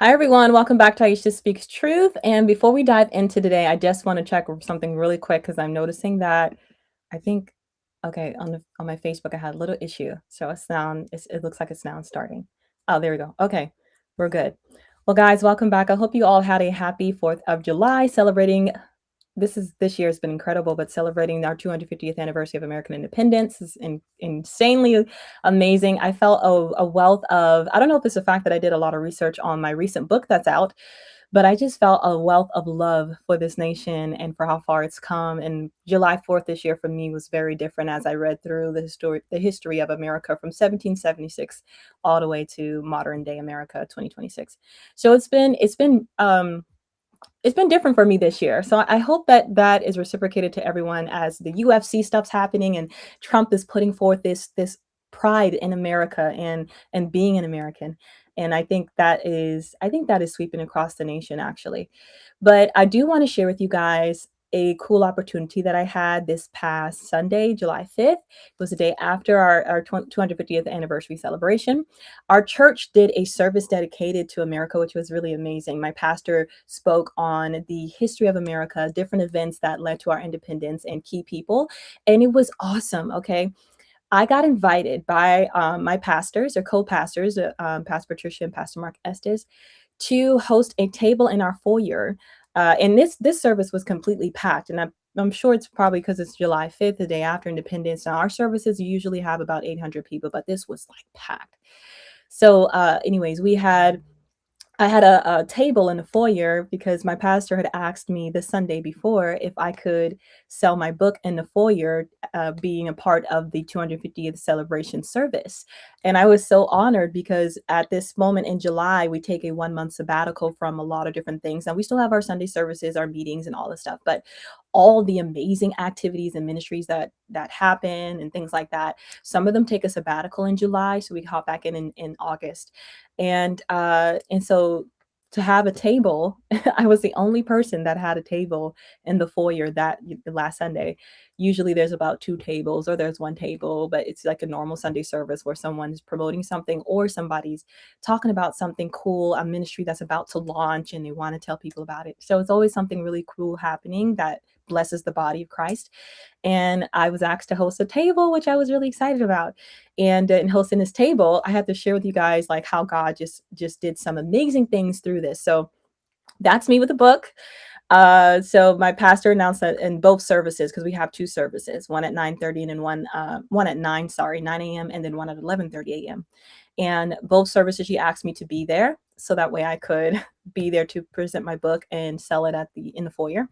Hi, everyone. Welcome back to Aisha Speaks Truth. And before we dive into today, I just want to check something really quick because I'm noticing that I think, okay, on my Facebook, I had a little issue. So it looks like it's now starting. Oh, there we go. Okay, we're good. Well, guys, welcome back. I hope you all had a happy 4th of July celebrating this year has been incredible, but celebrating our 250th anniversary of American independence is insanely amazing. I felt a wealth of, I don't know if it's the fact that I did a lot of research on my recent book that's out, but I just felt a wealth of love for this nation and for how far it's come. And July 4th this year for me was very different as I read through the history of America from 1776 all the way to modern day America 2026. So it's been different for me this year. So I hope that that is reciprocated to everyone as the UFC stuff's happening and Trump is putting forth this pride in America and being an American. And I think that is sweeping across the nation actually. But I do want to share with you guys a cool opportunity that I had this past Sunday, July 5th. It was the day after our 250th anniversary celebration. Our church did a service dedicated to America, which was really amazing. My pastor spoke on the history of America, different events that led to our independence and key people. And it was awesome. Okay. I got invited by my pastors or co-pastors, Pastor Patricia and Pastor Mark Estes, to host a table in our foyer. And this service was completely packed. And I'm sure it's probably because it's July 5th, the day after Independence. Now, our services usually have about 800 people, but this was like packed. So, anyways, I had a table in the foyer because my pastor had asked me the Sunday before if I could sell my book in the foyer, being a part of the 250th celebration service. And I was so honored because at this moment in July, we take a 1 month sabbatical from a lot of different things. And we still have our Sunday services, our meetings, and all this stuff. But all the amazing activities and ministries that happen and things like that. Some of them take a sabbatical in July, so we hop back in August. And so to have a table, I was the only person that had a table in the foyer that last Sunday. Usually there's about two tables or there's one table, but it's like a normal Sunday service where someone's promoting something or somebody's talking about something cool, a ministry that's about to launch and they want to tell people about it. So it's always something really cool happening that blesses the body of Christ. And I was asked to host a table, which I was really excited about. And in hosting this table, I had to share with you guys like how God just did some amazing things through this. So that's me with the book. So my pastor announced that in both services, because we have two services, one at 9:30 and then one at 9 a.m. and then one at 11:30 a.m. And both services, she asked me to be there so that way I could be there to present my book and sell it in the foyer.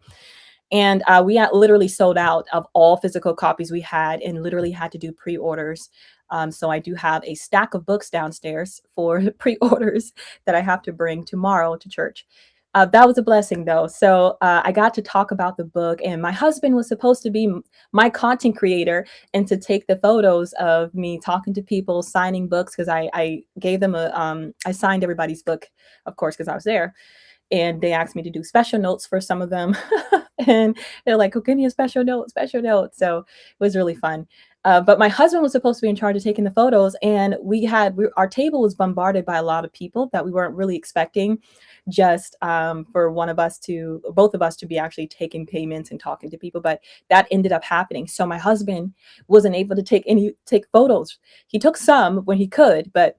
And we literally sold out of all physical copies we had and literally had to do pre-orders. So I do have a stack of books downstairs for pre-orders that I have to bring tomorrow to church. That was a blessing though. So I got to talk about the book, and my husband was supposed to be my content creator and to take the photos of me talking to people, signing books, because I gave them I signed everybody's book, of course, because I was there. And they asked me to do special notes for some of them. And they're like, oh, give me a special note, special note. So it was really fun. But my husband was supposed to be in charge of taking the photos, and our table was bombarded by a lot of people that we weren't really expecting, just for both of us to be actually taking payments and talking to people. But that ended up happening. So my husband wasn't able to take photos. He took some when he could, but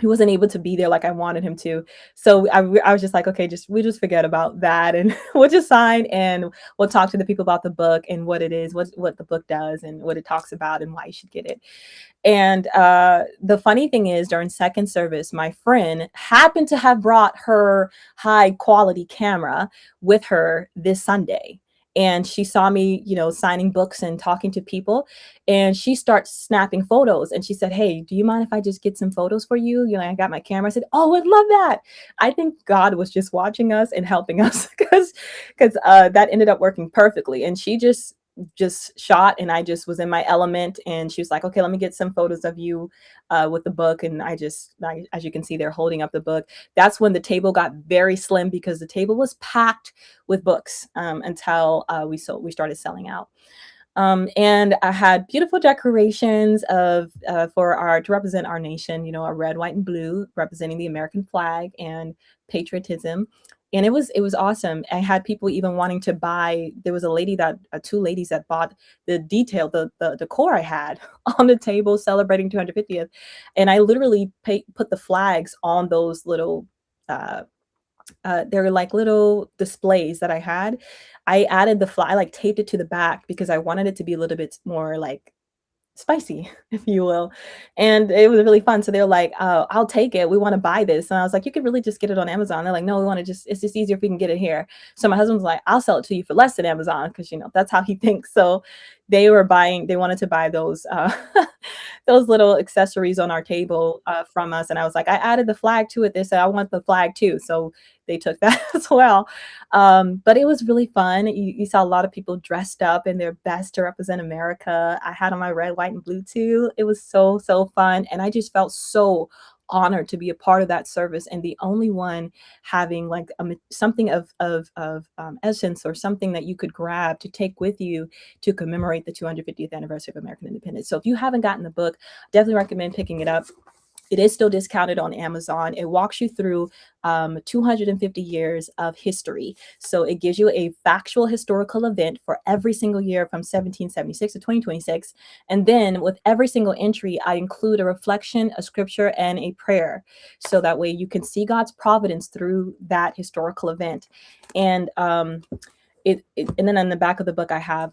he wasn't able to be there like I wanted him to. So I was just like, okay, we just forget about that and we'll just sign and we'll talk to the people about the book and what it is, what the book does and what it talks about and why you should get it. And the funny thing is, during second service, my friend happened to have brought her high quality camera with her this Sunday. And she saw me, signing books and talking to people. And she starts snapping photos. And she said, hey, do you mind if I just get some photos for you? I got my camera. I said, oh, I'd love that. I think God was just watching us and helping us because that ended up working perfectly. And she just shot, and I just was in my element, and she was like, okay, let me get some photos of you with the book. And as you can see, they're holding up the book. That's when the table got very slim because the table was packed with books until we started selling out. And I had beautiful decorations of for our to represent our nation. You know, our red, white, and blue, representing the American flag and patriotism. And it was awesome. I had people even wanting to buy. There was a lady that two ladies that bought the decor I had on the table celebrating 250th, and I literally put the flags on those little. They're like little displays that I had. I added the fly, I like taped it to the back because I wanted it to be a little bit more like spicy, if you will. And it was really fun. So they were like, I'll take it. We want to buy this. And I was like, you could really just get it on Amazon. They're like, no, we want to it's just easier if we can get it here. So my husband was like, I'll sell it to you for less than Amazon because, that's how he thinks. So they wanted to buy those, those little accessories on our table from us. And I was like, I added the flag to it. They said, I want the flag too. So they took that as well. But it was really fun. You saw a lot of people dressed up in their best to represent America. I had on my red, white, and blue too. It was so, so fun. And I just felt so honored to be a part of that service and the only one having like something of essence or something that you could grab to take with you to commemorate the 250th anniversary of American independence. So if you haven't gotten the book, definitely recommend picking it up. It is still discounted on Amazon. It walks you through 250 years of history. So it gives you a factual historical event for every single year from 1776 to 2026. And then with every single entry, I include a reflection, a scripture, and a prayer. So that way you can see God's providence through that historical event. And and then on the back of the book, I have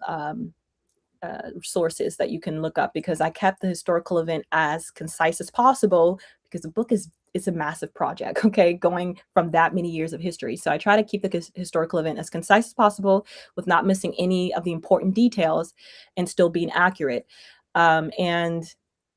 sources that you can look up because I kept the historical event as concise as possible because the book is it's a massive project, okay, going from that many years of history. So I try to keep the historical event as concise as possible with not missing any of the important details and still being accurate. And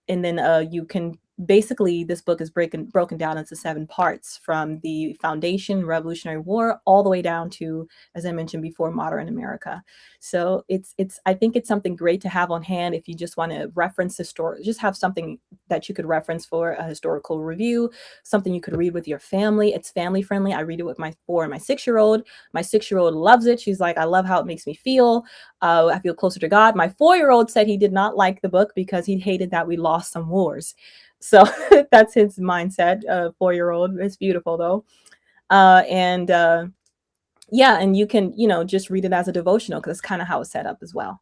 then you can basically this book is broken down into 7 parts from the foundation, Revolutionary War, all the way down to, as I mentioned before, modern America. So it's I think it's something great to have on hand if you just want to reference just have something that you could reference for a historical review, something you could read with your family. It's family friendly. I read it with my 4 and my 6-year-old. My 6-year-old loves it. She's like, I love how it makes me feel. I feel closer to God. My 4-year-old said he did not like the book because he hated that we lost some wars. So that's his mindset. 4-year-old. It's beautiful though. And yeah, and you can, just read it as a devotional because that's kind of how it's set up as well.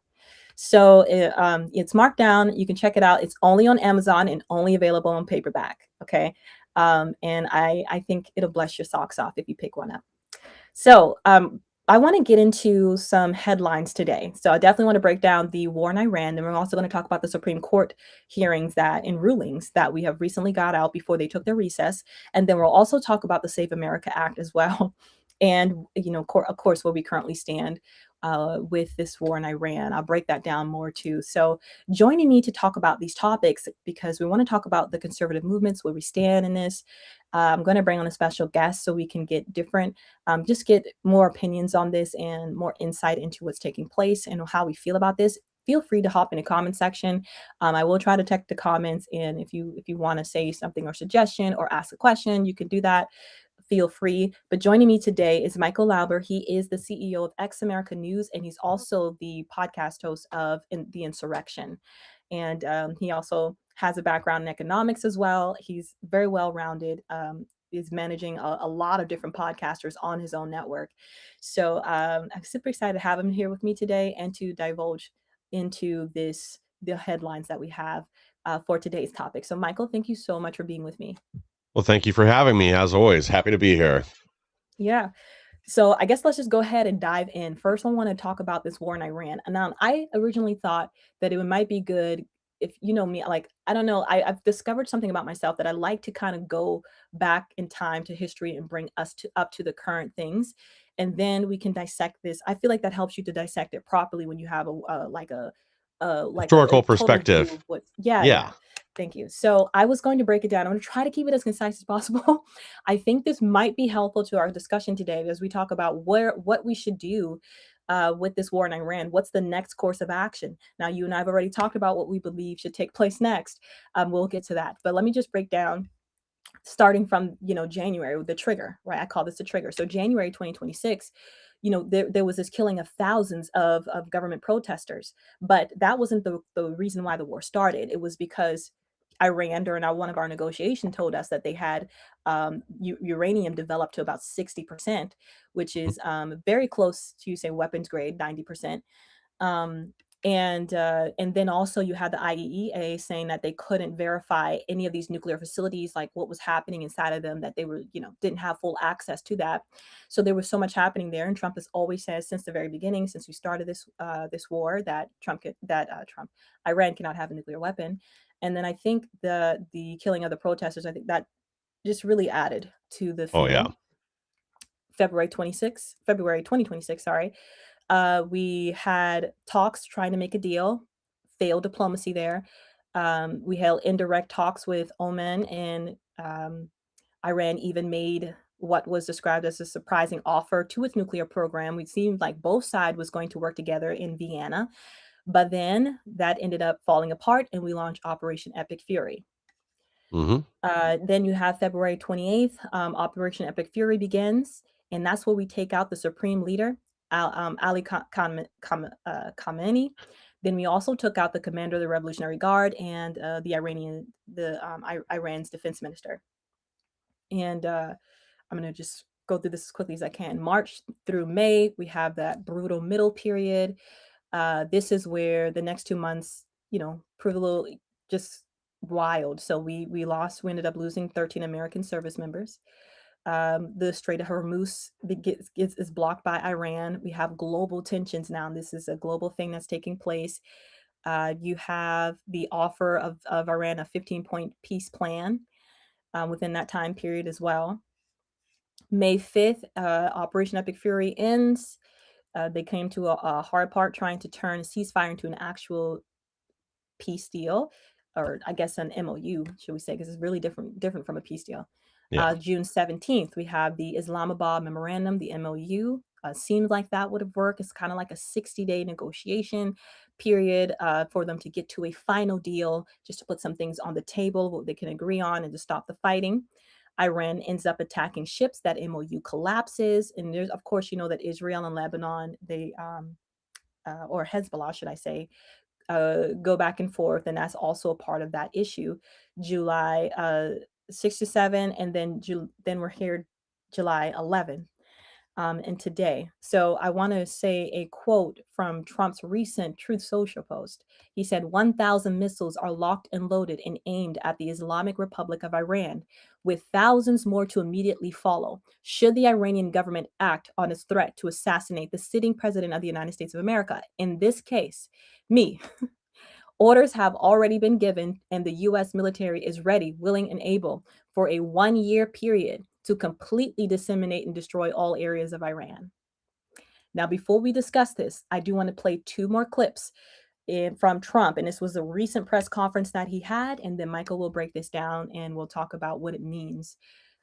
So it's marked down. You can check it out. It's only on Amazon and only available on paperback. Okay. And I think it'll bless your socks off if you pick one up. So I want to get into some headlines today. So I definitely want to break down the war in Iran. And we're also going to talk about the Supreme Court hearings and rulings that we have recently got out before they took their recess. And then we'll also talk about the Save America Act as well. And, of course, where we currently stand with this war in Iran. I'll break that down more too. So joining me to talk about these topics, because we want to talk about the conservative movements, where we stand in this. I'm going to bring on a special guest so we can get just get more opinions on this and more insight into what's taking place and how we feel about this. Feel free to hop in the comment section. I will try to check the comments, and if you want to say something or suggestion or ask a question, you can do that. Feel free. But joining me today is Michael Lauber. He is the CEO of Ex America News, and he's also the podcast host of The Insurrection. And he also has a background in economics as well. He's very well-rounded, is managing a lot of different podcasters on his own network. So I'm super excited to have him here with me today and to divulge into the headlines that we have for today's topic. So Michael, thank you so much for being with me. Well, thank you for having me. As always, happy to be here. Yeah. So I guess let's just go ahead and dive in. First, I want to talk about this war in Iran. And now I originally thought that it might be good if you know me, like, I don't know, I've discovered something about myself that I like to kind of go back in time to history and bring us up to the current things. And then we can dissect this. I feel like that helps you to dissect it properly when you have a Historical total view perspective. of what, yeah, Yeah. yeah. Thank you. So I was going to break it down. I'm going to try to keep it as concise as possible. I think this might be helpful to our discussion today as we talk about what we should do with this war in Iran. What's the next course of action? Now, you and I have already talked about what we believe should take place next. We'll get to that. But let me just break down starting from January, the trigger, right? I call this the trigger. So January 2026, there was this killing of thousands of government protesters. But that wasn't the reason why the war started. It was because Iran, during one of our negotiations, told us that they had uranium developed to about 60%, which is very close to, say, weapons grade, 90%. Um, and then also you had the IEEA saying that they couldn't verify any of these nuclear facilities, like what was happening inside of them, that they were, didn't have full access to that. So there was so much happening there. And Trump has always said since the very beginning, since we started this war, that Iran cannot have a nuclear weapon. And then I think the killing of the protesters, I think that just really added to the Oh, yeah. feeling. February 2026, sorry. We had talks trying to make a deal, failed diplomacy there. We held indirect talks with Oman, and Iran even made what was described as a surprising offer to its nuclear program. It seemed like both sides was going to work together in Vienna, but then that ended up falling apart, and we launched Operation Epic Fury. Hmm. Then you have February 28th, Operation Epic Fury begins, and that's where we take out the supreme leader, Ali Khamenei. Then we also took out the commander of the Revolutionary Guard and Iran's defense minister. And I'm going to just go through this as quickly as I can. March through May, we have that brutal middle period. This is where the next 2 months, prove a little just wild. So we ended up losing 13 American service members. The Strait of Hormuz is blocked by Iran. We have global tensions now. And this is a global thing that's taking place. You have the offer of Iran a 15-point peace plan within that time period as well. May 5th, Operation Epic Fury ends. They came to a hard part trying to turn a ceasefire into an actual peace deal, or I guess an MOU, should we say, because it's really different from a peace deal. Yeah. June 17th, we have the Islamabad Memorandum, the MOU. Seems like that would have worked. It's kind of like a 60-day negotiation period for them to get to a final deal, just to put some things on the table, what they can agree on, and to stop the fighting. Iran ends up attacking ships. That MOU collapses. And there's, of course, that Israel and Lebanon, or Hezbollah, should I say, go back and forth. And that's also a part of that issue. July 6 to 7, and then we're here July 11. And today. So I want to say a quote from Trump's recent Truth Social post. He said, 1,000 missiles are locked and loaded and aimed at the Islamic Republic of Iran, with thousands more to immediately follow, should the Iranian government act on its threat to assassinate the sitting president of the United States of America. In this case, me. Orders have already been given, and the U.S. military is ready, willing, and able for a 1-year period to completely disseminate and destroy all areas of Iran. Now, before we discuss this, I do want to play 2 more clips from Trump, and this was a recent press conference that he had, and then Michael will break this down, and we'll talk about what it means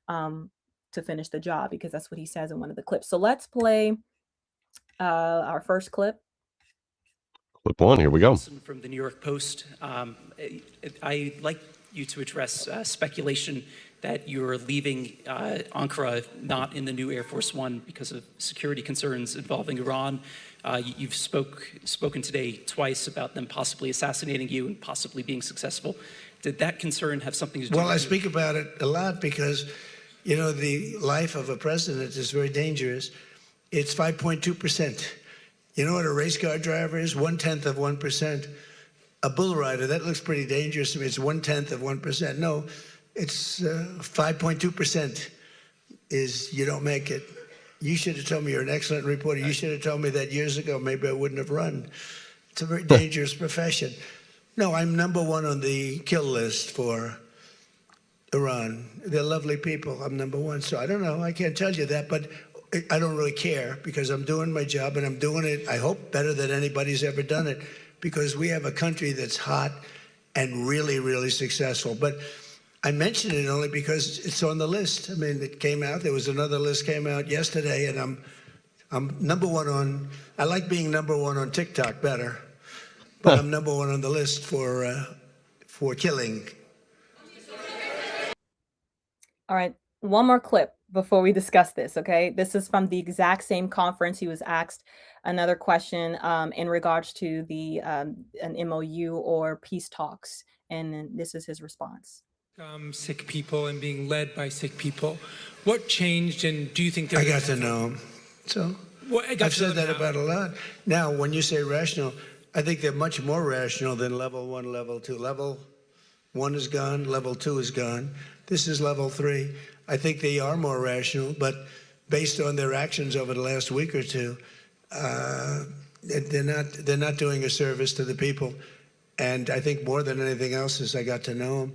to finish the job, because that's what he says in one of the clips. So let's play our first clip. Clip 1, here we go. From the New York Post. I'd like you to address speculation that you're leaving Ankara not in the new Air Force One because of security concerns involving Iran. You've spoken today twice about them possibly assassinating you and possibly being successful. Did that concern have something to do with it? Well, I speak about it a lot because, the life of a president is very dangerous. It's 5.2%. You know what a race car driver is? 1/10 of 1%. A bull rider, that looks pretty dangerous to me. It's 1/10 of 1%. No, it's 5.2% is you don't make it. You should have told me. You're an excellent reporter. You should have told me that years ago. Maybe I wouldn't have run. It's a very dangerous profession. No, I'm number 1 on the kill list for Iran. They're lovely people. I'm number 1. So I don't know. I can't tell you that, but I don't really care because I'm doing my job, and I'm doing it, I hope, better than anybody's ever done it, because we have a country that's hot and really, really successful. But I mention it only because it's on the list. I mean, it came out. There was another list came out yesterday, and I'm number 1 on. I like being number 1 on TikTok better, but I'm number 1 on the list for killing. All right, one more clip. before we discuss this, okay? This is from the exact same conference. He was asked another question in regards to the an MOU or peace talks, and then this is his response. Sick people and being led by sick people. What changed, and do you think I got to know him. So I've said that about a lot. Now, when you say rational, I think they're much more rational than level 1, level 2. Level 1 is gone, level 2 is gone. This is level 3. I think they are more rational, but based on their actions over the last week or two, they're not doing a service to the people. And I think more than anything else is I got to know them.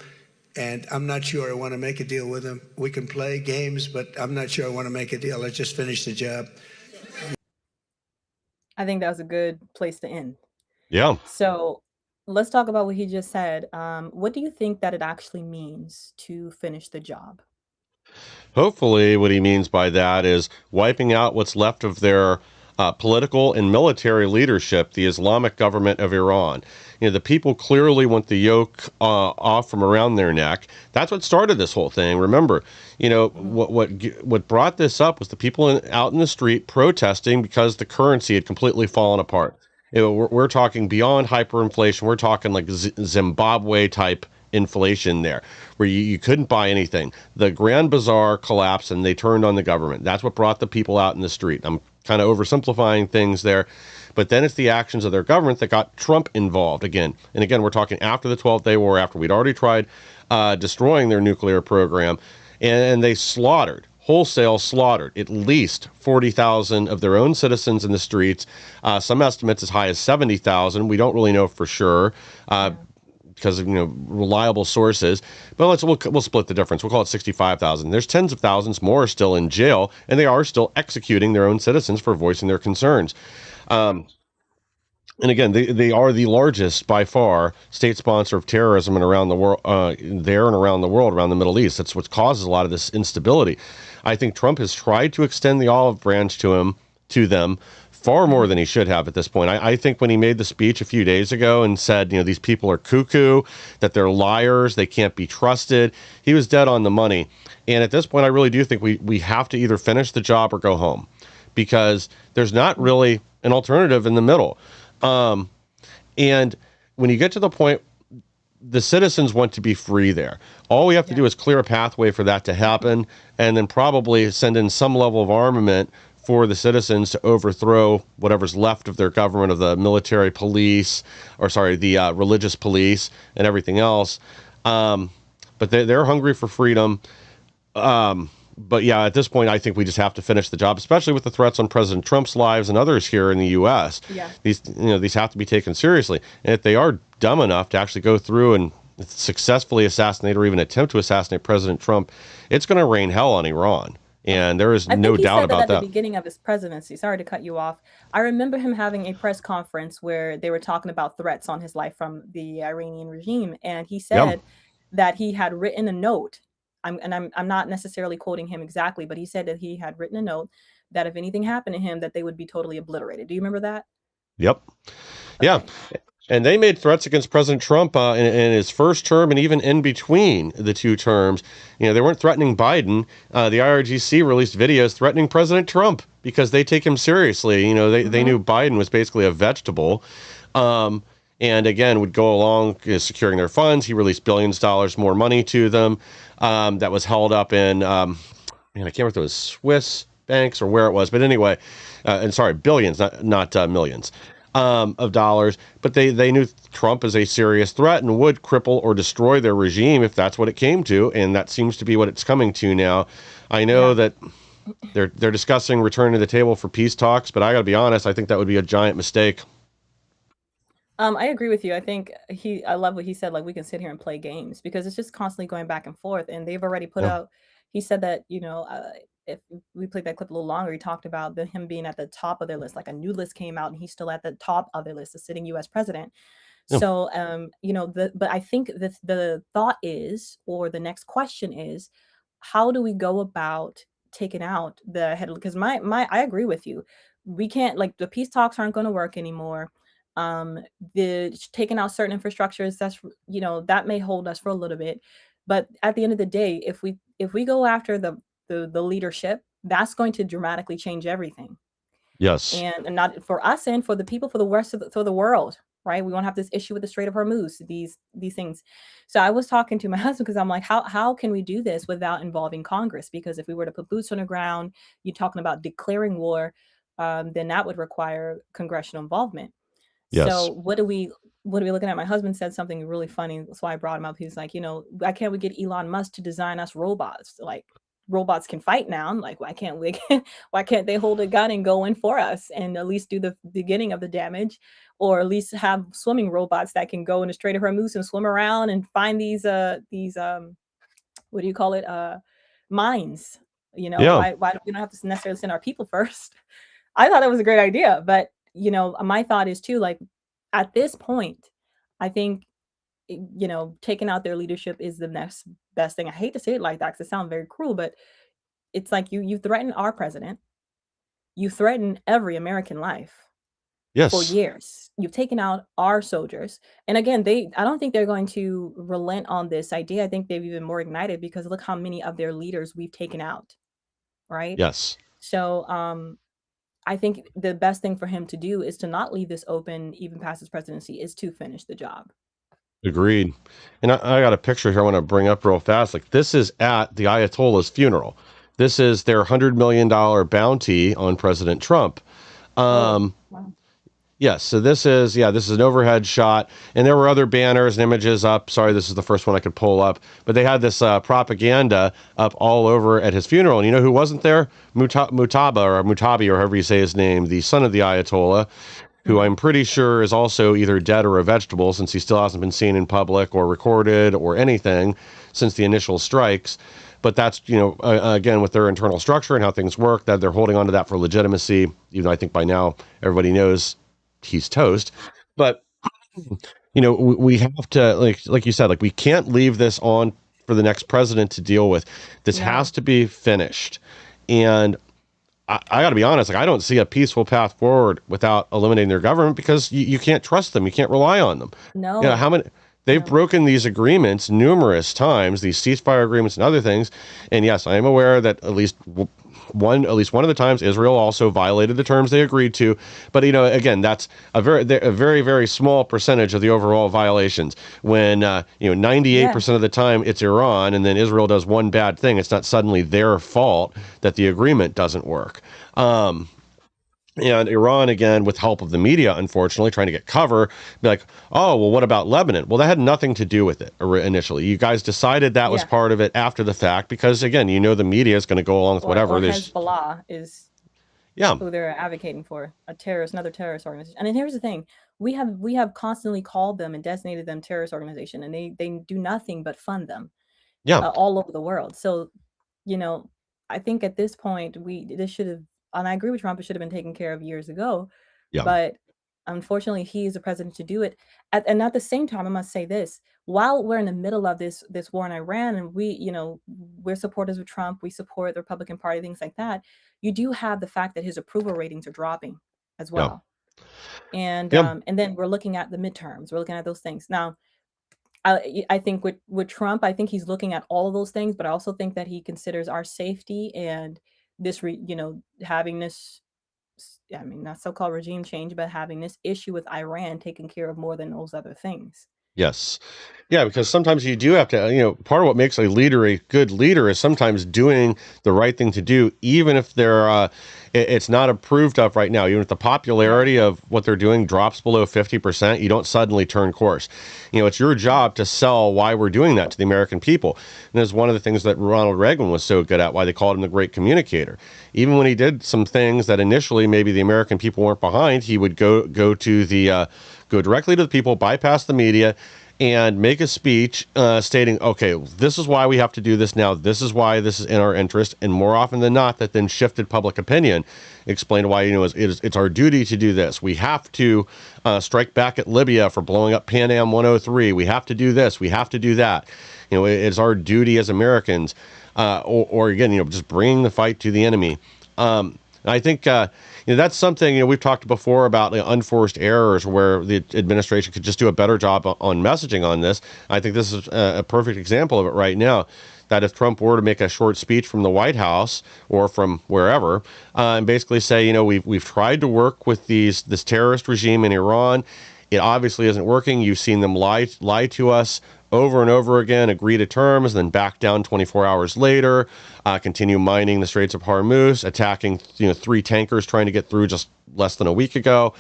And I'm not sure I want to make a deal with them. We can play games, but I'm not sure I want to make a deal. Let's just finish the job. I think that was a good place to end. Yeah. So let's talk about what he just said. What do you think that it actually means to finish the job? Hopefully, what he means by that is wiping out what's left of their political and military leadership, the Islamic government of Iran. You know, the people clearly want the yoke off from around their neck. That's what started this whole thing. Remember, you know, what brought this up was the people out in the street protesting because the currency had completely fallen apart. You know, we're talking beyond hyperinflation. We're talking like Zimbabwe type inflation there, where you couldn't buy anything. The Grand Bazaar collapsed and they turned on the government. That's what brought the people out in the street. I'm kind of oversimplifying things there, but then it's the actions of their government that got Trump involved again. And again, we're talking after the 12th Day War, after we'd already tried destroying their nuclear program, and they wholesale slaughtered at least 40,000 of their own citizens in the streets. Some estimates as high as 70,000. We don't really know for sure. Because of reliable sources, but we'll split the difference. We'll call it 65,000. There's tens of thousands more still in jail, and they are still executing their own citizens for voicing their concerns. And again, they are the largest by far state sponsor of terrorism and around the world, there and around the world, around the Middle East. That's what causes a lot of this instability. I think Trump has tried to extend the olive branch to them far more than he should have at this point. I think when he made the speech a few days ago and said, these people are cuckoo, that they're liars, they can't be trusted, he was dead on the money. And at this point, I really do think we have to either finish the job or go home, because there's not really an alternative in the middle. And when you get to the point, the citizens want to be free there. All we have to do is clear a pathway for that to happen, and then probably send in some level of armament for the citizens to overthrow whatever's left of their government, of the military police, the religious police and everything else. But they're hungry for freedom. But yeah, at this point, I think we just have to finish the job, especially with the threats on President Trump's lives and others here in the U.S. Yeah. These have to be taken seriously. And if they are dumb enough to actually go through and successfully assassinate or even attempt to assassinate President Trump, it's going to rain hell on Iran. And there is no doubt about that. At the beginning of his presidency, sorry to cut you off, I remember him having a press conference where they were talking about threats on his life from the Iranian regime. And he said that he had written a note. I'm not necessarily quoting him exactly, but he said that he had written a note that if anything happened to him, that they would be totally obliterated. Do you remember that? Yep. Yeah. And they made threats against President Trump in his first term and even in between the two terms. They weren't threatening Biden. The IRGC released videos threatening President Trump because they take him seriously. They knew Biden was basically a vegetable. And again, would go along securing their funds. He released billions of dollars more money to them that was held up in, I can't remember if it was Swiss banks or where it was. But anyway, billions, not millions. Of dollars, but they knew Trump is a serious threat and would cripple or destroy their regime if that's what it came to, and that seems to be what it's coming to now. I know that they're discussing returning to the table for peace talks, but I got to be honest, I think that would be a giant mistake. I agree with you. I think I love what he said, like we can sit here and play games, because it's just constantly going back and forth, and they've already put out, he said that, if we played that clip a little longer, he talked about him being at the top of their list, like a new list came out and he's still at the top of their list, the sitting US president. So, but I think the thought is, or the next question is, how do we go about taking out the head? Because I agree with you. We can't, like, the peace talks aren't going to work anymore. The taking out certain infrastructures, that may hold us for a little bit. But at the end of the day, if we go after the the leadership, that's going to dramatically change everything. Yes. And not for us and for the people, for the rest of for the world, right? We won't have this issue with the Strait of Hormuz, these things. So I was talking to my husband because I'm like, how can we do this without involving Congress? Because if we were to put boots on the ground, you're talking about declaring war, then that would require congressional involvement. So Yes. what are we looking at? My husband said something really funny, so I brought him up. He was like, why can't we get Elon Musk to design us robots? Like robots can fight now. I'm like, why can't we? Why can't they hold a gun and go in for us and at least do the beginning of the damage, or at least have swimming robots that can go in the Strait of Hormuz and swim around and find these what do you call it, mines? Yeah. Why do we don't have to necessarily send our people first? I thought that was a great idea, but my thought is too, like, at this point, I think taking out their leadership is the next best thing. I hate to say it like that because it sounds very cruel, but it's like you threaten our president, you threaten every American life for Yes. years. You've taken out our soldiers, and again, I don't think they're going to relent on this idea. I think they've even more ignited because look how many of their leaders we've taken out, right? Yes. So, I think the best thing for him to do is to not leave this open even past his presidency, is to finish the job. Agreed. And I got a picture here I want to bring up real fast. Like, this is at the Ayatollah's funeral. This is their $100 million bounty on President Trump. Oh, Um, wow. Yes, so this is an overhead shot, and there were other banners and images up. Sorry, this is the first one I could pull up, but they had this propaganda up all over at his funeral. And you know who wasn't there? Mutabi, or however you say his name, the son of the Ayatollah, who Mm. I'm pretty sure is also either dead or a vegetable, since he still hasn't been seen in public or recorded or anything since the initial strikes. But that's, again, with their internal structure and how things work, that they're holding on to that for legitimacy, even though I think by now everybody knows he's toast. But we have to, like you said, like, we can't leave this on for the next president to deal with. This has No, to be finished. And I got to be honest, like, I don't see a peaceful path forward without eliminating their government, because you can't trust them, you can't rely on them. no, How many they've no, broken these agreements numerous times, these ceasefire agreements and other things. And yes, I am aware that at least one of the times Israel also violated the terms they agreed to. But again, that's a very very small percentage of the overall violations. When 98% yeah, of the time it's Iran, and then Israel does one bad thing, it's not suddenly their fault that the agreement doesn't work. And Iran, again, with help of the media, unfortunately, trying to get cover, be like, oh, well, what about Lebanon? Well, that had nothing to do with it initially. You guys decided that was yeah. part of it after the fact, because, again, the media is going to go along with Or whatever. Hezbollah is Yeah, who they're advocating for, another terrorist organization. And then here's the thing: we have constantly called them and designated them terrorist organization, and they do nothing but fund them yeah, all over the world. So you know, I think at this point this should have, and I agree with Trump, it should have been taken care of years ago. yeah, But unfortunately, he is the president to do it. And at the same time, I must say this: while we're in the middle of this war in Iran, and we're supporters of Trump, we support the Republican Party, things like that. You do have the fact that his approval ratings are dropping as yeah, well, and yeah, and then we're looking at the midterms, we're looking at those things now. I think with Trump, I think he's looking at all of those things, but I also think that he considers our safety and having this, I mean, not so-called regime change, but having this issue with Iran taken care of more than those other things. yes. Yeah, because sometimes you do have to, part of what makes a leader a good leader is sometimes doing the right thing to do, even if it's not approved of right now. Even if the Yeah, popularity of what they're doing drops below 50%, you don't suddenly turn course. It's your yeah, job to sell why we're doing that to the American people. And it's one of the things that Ronald Reagan was so good at, why they called him the great communicator. Even when he did some things that initially maybe the American people weren't behind, he would go directly to the people, bypass the media, and make a speech stating, okay, this is why we have to do this now. This is why this is in our interest. And more often than not, that then shifted public opinion, explained why, it's our duty to do this. We have to strike back at Libya for blowing up Pan Am 103. We have to do this. We have to do that. It's our duty as Americans, or again, just bringing the fight to the enemy. I think that's something we've talked before about unforced errors, where the administration could just do a better job on messaging on this. I think this is a perfect example of it right now. that if Trump were to make a short speech from the White House or from wherever, and basically say, we've tried to work with this terrorist regime in Iran. It obviously isn't working. You've seen them lie to us over and over again, agree to terms, then back down 24 hours later, continue mining the Straits of Hormuz, attacking 3 tankers trying to get through just less than a week ago.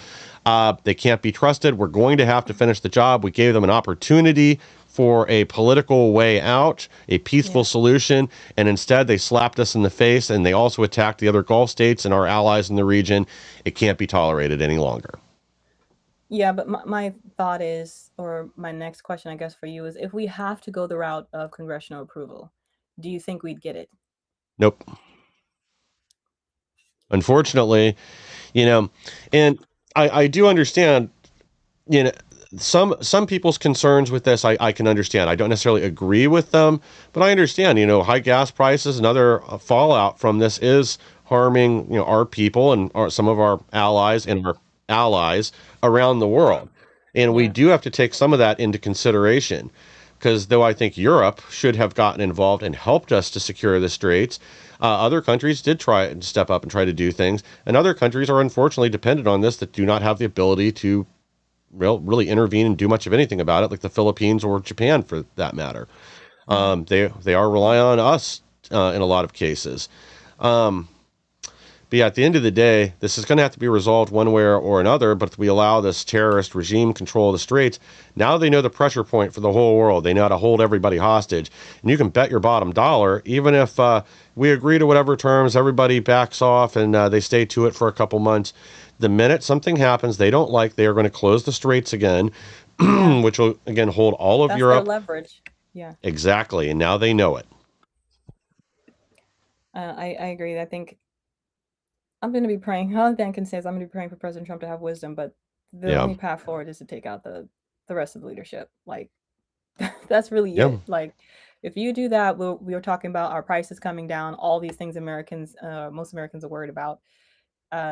They can't be trusted. We're going to have to finish the job. We gave them an opportunity for a political way out, a peaceful solution, and instead they slapped us in the face, and they also attacked the other Gulf states and our allies in the region. It can't be tolerated any longer. Yeah, but my thought is, or my next question, I guess, for you is, if we have to go the route of congressional approval, do you think we'd get it? Nope. Unfortunately, and I do understand, you know, some people's concerns with this. I can understand. I don't necessarily agree with them, but I understand, high gas prices and other fallout from this is harming, our people and some of our allies and our allies around the world. And we Yeah. do have to take some of that into consideration, because though I think Europe should have gotten involved and helped us to secure the straits, other countries did try and step up and try to do things, and other countries are unfortunately dependent on this that do not have the ability to really intervene and do much of anything about it, like the Philippines or Japan, for that matter. They are relying on us in a lot of cases. But yeah, at the end of the day, this is going to have to be resolved one way or another. But if we allow this terrorist regime control the straits, now they know the pressure point for the whole world. They know how to hold everybody hostage. And you can bet your bottom dollar, even if we agree to whatever terms, everybody backs off and they stay to it for a couple months. The minute something happens they don't like, they are going to close the straits again, which will, again, hold all of That's their Europe. leverage. Yeah. Exactly. And now they know it. I agree. I think I'm going to be praying. All I can say is I'm going to be praying for President Trump to have wisdom, but the Yeah. only path forward is to take out the rest of the leadership. Like, that's really Yeah. it. Like, if you do that, we were talking about our prices coming down, all these things most Americans are worried about.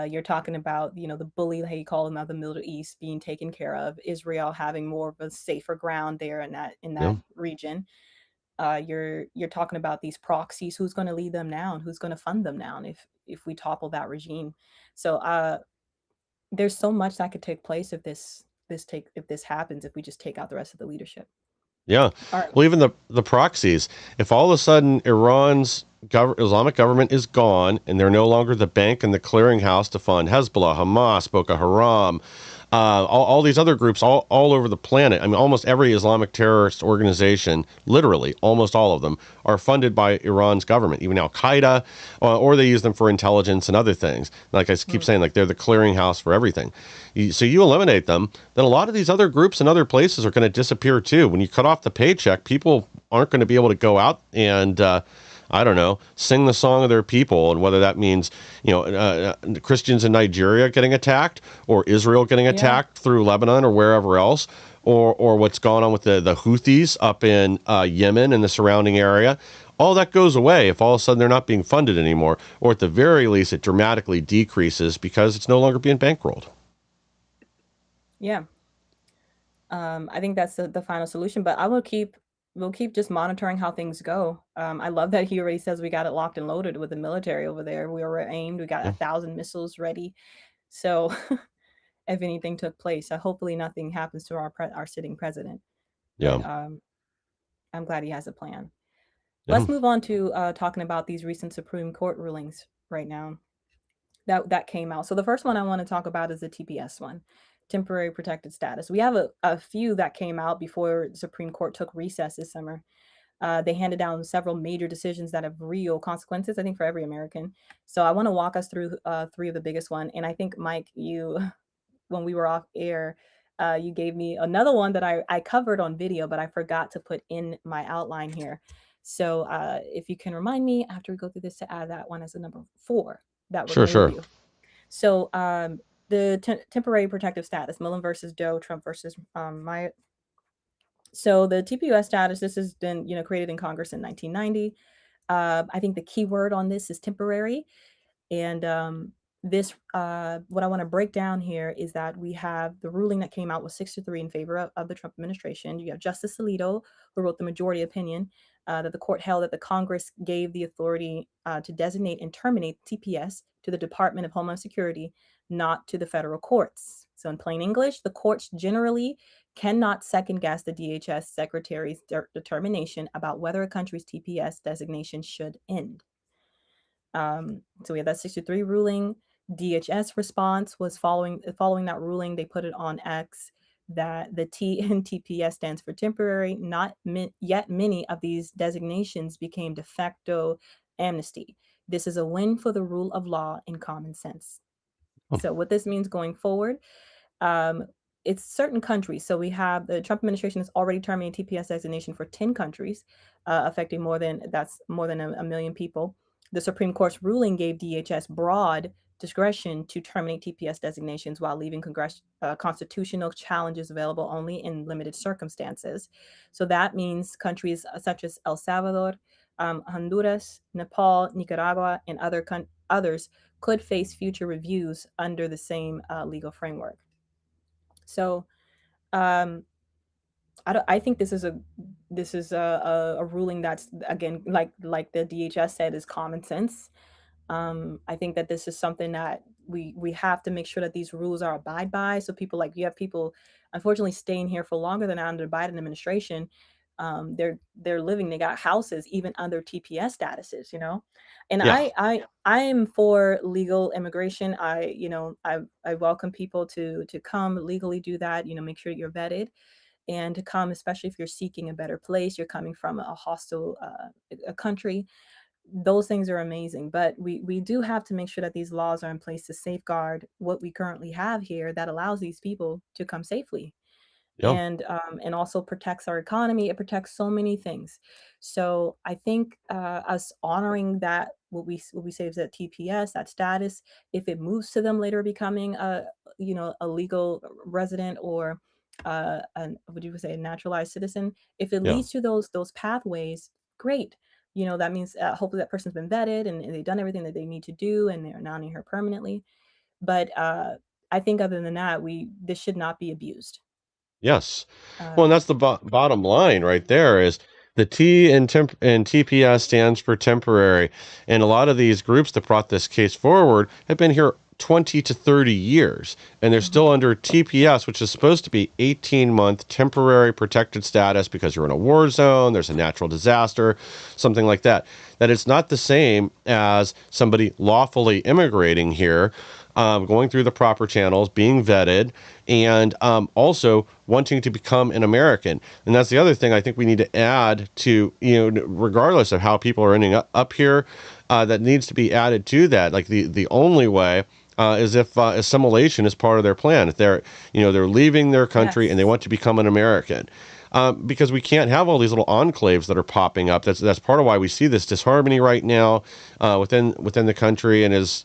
You're talking about, the bully, that you call them, out the Middle East being taken care of, Israel having more of a safer ground there in that Yeah. region. You're talking about these proxies. Who's going to lead them now, and who's going to fund them now, if we topple that regime? So there's so much that could take place if this happens, if we just take out the rest of the leadership. Yeah. All right. Well, even the proxies, if all of a sudden Iran's Islamic government is gone and they're no longer the bank and the clearinghouse to fund Hezbollah, Hamas, Boko Haram, all these other groups all over the planet. I mean, almost every Islamic terrorist organization, literally almost all of them, are funded by Iran's government, even Al-Qaeda, or they use them for intelligence and other things. Like I keep saying, like they're the clearinghouse for everything. So you eliminate them, then a lot of these other groups and other places are going to disappear too. When you cut off the paycheck, people aren't going to be able to go out and I don't know, sing the song of their people, and whether that means, Christians in Nigeria getting attacked, or Israel getting attacked through Lebanon or wherever else, or what's going on with the Houthis up in Yemen and the surrounding area. All that goes away if all of a sudden they're not being funded anymore, or at the very least it dramatically decreases because it's no longer being bankrolled. Yeah. I think that's the final solution, but we'll keep just monitoring how things go. I love that he already says we got it locked and loaded with the military over there. We were aimed. We got Yeah. 1,000 missiles ready. So if anything took place, hopefully nothing happens to our sitting president. Yeah. But I'm glad he has a plan. Yeah. Let's move on to talking about these recent Supreme Court rulings right now that came out. So the first one I want to talk about is the TPS one, temporary protected status. We have a few that came out before the Supreme Court took recess this summer. They handed down several major decisions that have real consequences, I think, for every American. So I want to walk us through 3 of the biggest one. And I think, Mike, when we were off air, you gave me another one that I covered on video, but I forgot to put in my outline here. So if you can remind me after we go through this to add that one as a number 4 that we're going to Sure. review. So the temporary protective status, Millen versus Doe, Trump versus Myatt. So the TPUS status, this has been created in Congress in 1990. I think the key word on this is temporary. And this what I want to break down here is that we have the ruling that came out was 6-3 in favor of the Trump administration. You have Justice Alito, who wrote the majority opinion, that the court held that the Congress gave the authority to designate and terminate TPS to the Department of Homeland Security, not to the federal courts. So in plain English, the courts generally cannot second guess the DHS secretary's determination about whether a country's TPS designation should end. So we had that 63 ruling. DHS response was following that ruling. They put it on X that the T in TPS stands for temporary. Not yet many of these designations became de facto amnesty. This is a win for the rule of law and common sense. So what this means going forward, um, it's certain countries. So we have the Trump administration has already terminated TPS designation for 10 countries, affecting more than a million people. The Supreme Court's ruling gave DHS broad discretion to terminate TPS designations while leaving constitutional challenges available only in limited circumstances. So that means countries such as El Salvador, Honduras, Nepal, Nicaragua, and others could face future reviews under the same legal framework. So um, I think this is a ruling that's, again, like the DHS said, is common sense. I think that this is something that we have to make sure that these rules are abide by. So people, like, you have people unfortunately staying here for longer than under the Biden administration. They're living, they got houses even under TPS statuses, and Yeah. I am for legal immigration. I welcome people to come legally do that, make sure you're vetted and to come, especially if you're seeking a better place, you're coming from a hostile a country. Those things are amazing, but we do have to make sure that these laws are in place to safeguard what we currently have here that allows these people to come safely, Yeah. and also protects our economy. It protects so many things. So I think us honoring that, what we say is that TPS, that status, if it moves to them later becoming a legal resident, or what you say, a naturalized citizen, if it Yeah. leads to those pathways, great. That means hopefully that person's been vetted, and they've done everything that they need to do, and they're now here permanently. But I think other than that, this should not be abused. Yes. Well, and Um, that's the bottom line right there is the T in TPS stands for temporary. And a lot of these groups that brought this case forward have been here 20 to 30 years, and they're still mhm. under TPS, which is supposed to be 18-month temporary protected status because you're in a war zone, there's a natural disaster, something like that. That it's not the same as somebody lawfully immigrating here, going through the proper channels, being vetted, and also wanting to become an American. And that's the other thing I think we need to add to, regardless of how people are ending up here, that needs to be added to that. Like the only way is if assimilation is part of their plan. If they're leaving their country and they Yes. want to become an American. Because we can't have all these little enclaves that are popping up. That's part of why we see this disharmony right now within the country, and is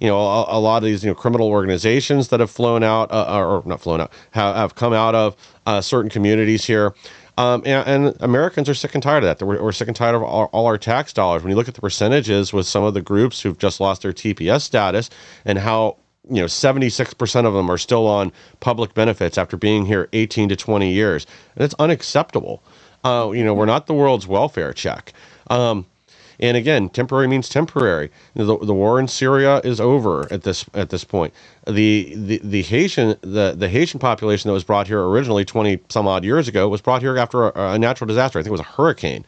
a lot of these criminal organizations that have flown out or not flown out have come out of certain communities here. And Americans are sick and tired of that. We're sick and tired of all our tax dollars. When you look at the percentages with some of the groups who've just lost their TPS status, and how 76% of them are still on public benefits after being here 18 to 20 years, and it's unacceptable. We're not the world's welfare check. And again, temporary means temporary. The war in Syria is over at this point. The Haitian population that was brought here originally 20 some odd years ago was brought here after a natural disaster. I think it was a hurricane.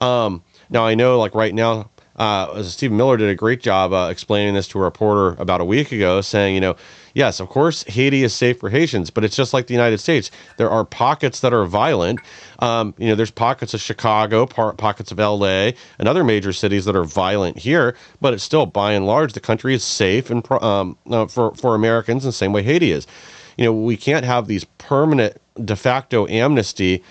Now I know, like right now, Stephen Miller did a great job explaining this to a reporter about a week ago, saying, yes, of course, Haiti is safe for Haitians, but it's just like the United States. There are pockets that are violent. There's pockets of Chicago, pockets of LA, and other major cities that are violent here, but it's still, by and large, the country is safe and for Americans in the same way Haiti is. We can't have these permanent de facto amnesty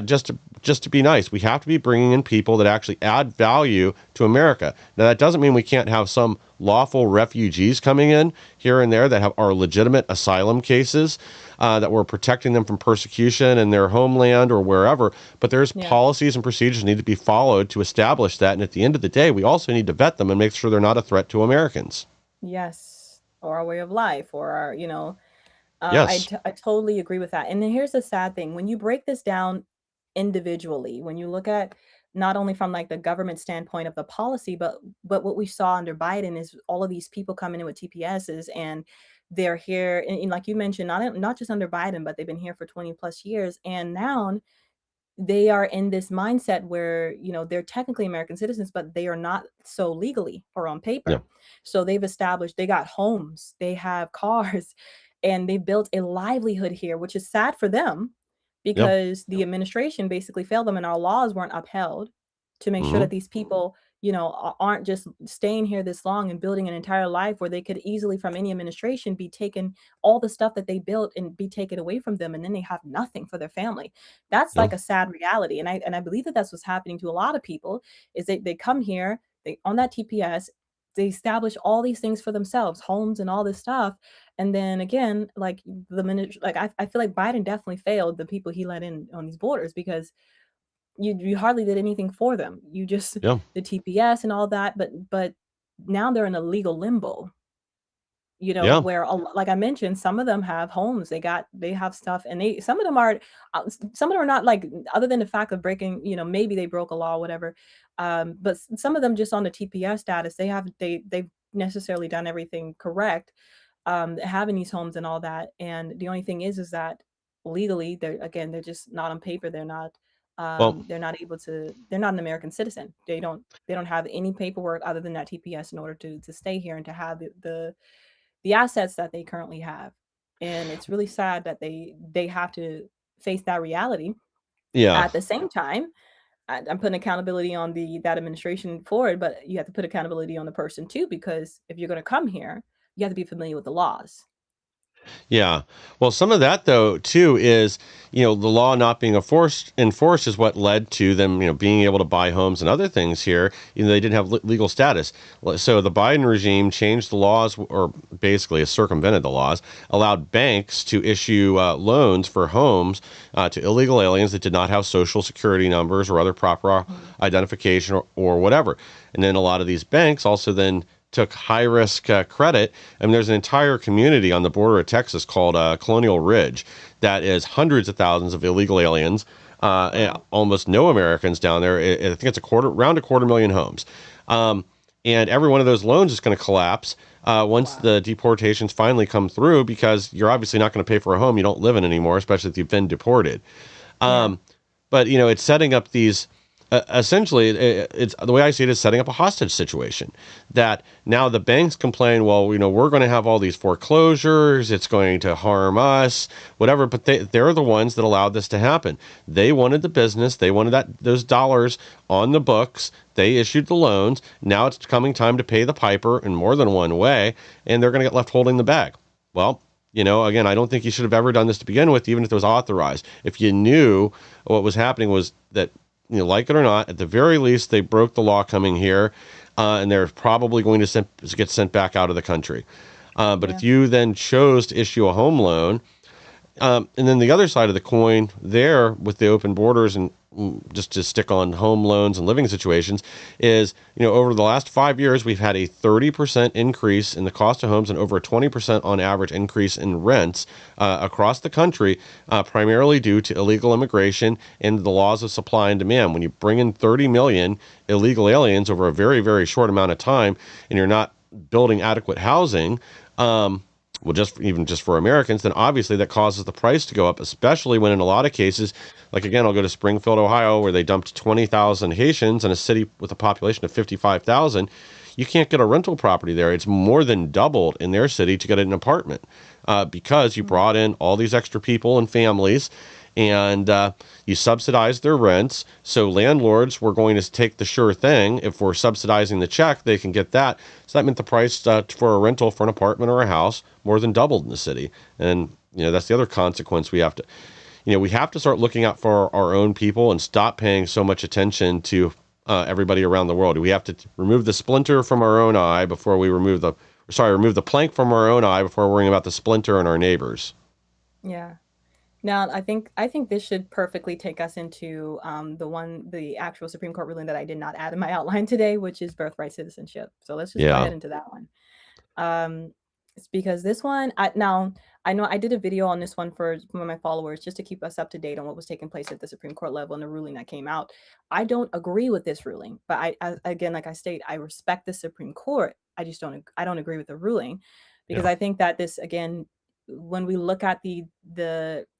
just to be nice. We have to be bringing in people that actually add value to America. Now, that doesn't mean we can't have some lawful refugees coming in here and there that are legitimate asylum cases, that we're protecting them from persecution in their homeland or wherever. But there's Yeah. policies and procedures that need to be followed to establish that. And at the end of the day, we also need to vet them and make sure they're not a threat to Americans. Yes, or our way of life, or our, Yes. I totally agree with that. And then here's the sad thing: when you break this down individually, when you look at not only from like the government standpoint of the policy, but what we saw under Biden is all of these people coming in with TPSs, and they're here, and like you mentioned, not just under Biden, but they've been here for 20 plus years, and now they are in this mindset where, they're technically American citizens, but they are not so legally or on Yeah. paper. So they've established, they got homes, they have cars, and they built a livelihood here, which is sad for them Yeah. because the administration basically failed them and our laws weren't upheld to make sure Hmm. that these people, aren't just staying here this long and building an entire life where they could easily from any administration be taken, all the stuff that they built and be taken away from them, and then they have nothing for their family. That's Yeah. like a sad reality, and I believe that that's what's happening to a lot of people. Is they come here, they on that TPS, they establish all these things for themselves, homes and all this stuff, and then again, like the minute, like I feel like Biden definitely failed the people he let in on these borders because you hardly did anything for them. You just Yeah. the TPS and all that, but now they're in a legal limbo, Yeah. where like I mentioned, some of them have homes, they have stuff, and some of them are, some of them are not like, other than the fact of breaking, maybe they broke a law, or whatever. But some of them just on the TPS status, they've necessarily done everything correct, having these homes and all that. And the only thing is that legally, they're just not on paper. Well, They're not an American citizen. They don't have any paperwork other than that TPS in order to stay here and to have the assets that they currently have. And it's really sad that they have to face that reality. yeah. At the same time, I'm putting accountability on that administration for it, but you have to put accountability on the person too, because if you're going to come here, you have to be familiar with the laws. Yeah. Well, some of that though too is, the law not being enforced is what led to them, being able to buy homes and other things here, even though they didn't have legal status. So the Biden regime changed the laws, or basically circumvented the laws, allowed banks to issue loans for homes to illegal aliens that did not have social security numbers or other proper Mhm. identification or whatever. And then a lot of these banks also then took high risk credit. I mean, there's an entire community on the border of Texas called Colonial Ridge that is hundreds of thousands of illegal aliens, and Wow. almost no Americans down there. I think it's around a quarter million homes. Um, and every one of those loans is going to collapse once Wow. the deportations finally come through, because you're obviously not going to pay for a home you don't live in anymore, especially if you've been deported. Yeah. Um, but it's setting up these. Essentially, it's the way I see it is setting up a hostage situation. That now the banks complain, well, we're going to have all these foreclosures, it's going to harm us, whatever. But they're the ones that allowed this to happen. They wanted the business, they wanted those dollars on the books. They issued the loans. Now it's coming time to pay the piper in more than one way, and they're going to get left holding the bag. Well, again, I don't think you should have ever done this to begin with, even if it was authorized. If you knew what was happening was that, like it or not, at the very least, they broke the law coming here, and they're probably going to get sent back out of the country. But Yeah. if you then chose to issue a home loan, and then the other side of the coin there with the open borders, and just to stick on home loans and living situations, is, over the last 5 years, we've had a 30% increase in the cost of homes and over a 20% on average increase in rents across the country, primarily due to illegal immigration and the laws of supply and demand. When you bring in 30 million illegal aliens over a very, very short amount of time, and you're not building adequate housing, well, just for Americans, then obviously that causes the price to go up, especially when in a lot of cases, like again, I'll go to Springfield, Ohio, where they dumped 20,000 Haitians in a city with a population of 55,000. You can't get a rental property there. It's more than doubled in their city to get an apartment because you Mhm. brought in all these extra people and families, and you subsidize their rents. So landlords were going to take the sure thing. If we're subsidizing the check, they can get that. So that meant the price for a rental for an apartment or a house more than doubled in the city. And that's the other consequence. We have to start looking out for our own people and stop paying so much attention to everybody around the world. We have to remove the splinter from our own eye before we remove the plank from our own eye before worrying about the splinter in our neighbors. Yeah. Now, I think this should perfectly take us into the actual Supreme Court ruling that I did not add in my outline today, which is birthright citizenship. So let's just go Yeah. ahead into that one. It's because this one, I know I did a video on this one for my followers just to keep us up to date on what was taking place at the Supreme Court level and the ruling that came out. I don't agree with this ruling, but again, like I state, I respect the Supreme Court. I don't agree with the ruling because Yeah. I think that this again, when we look at the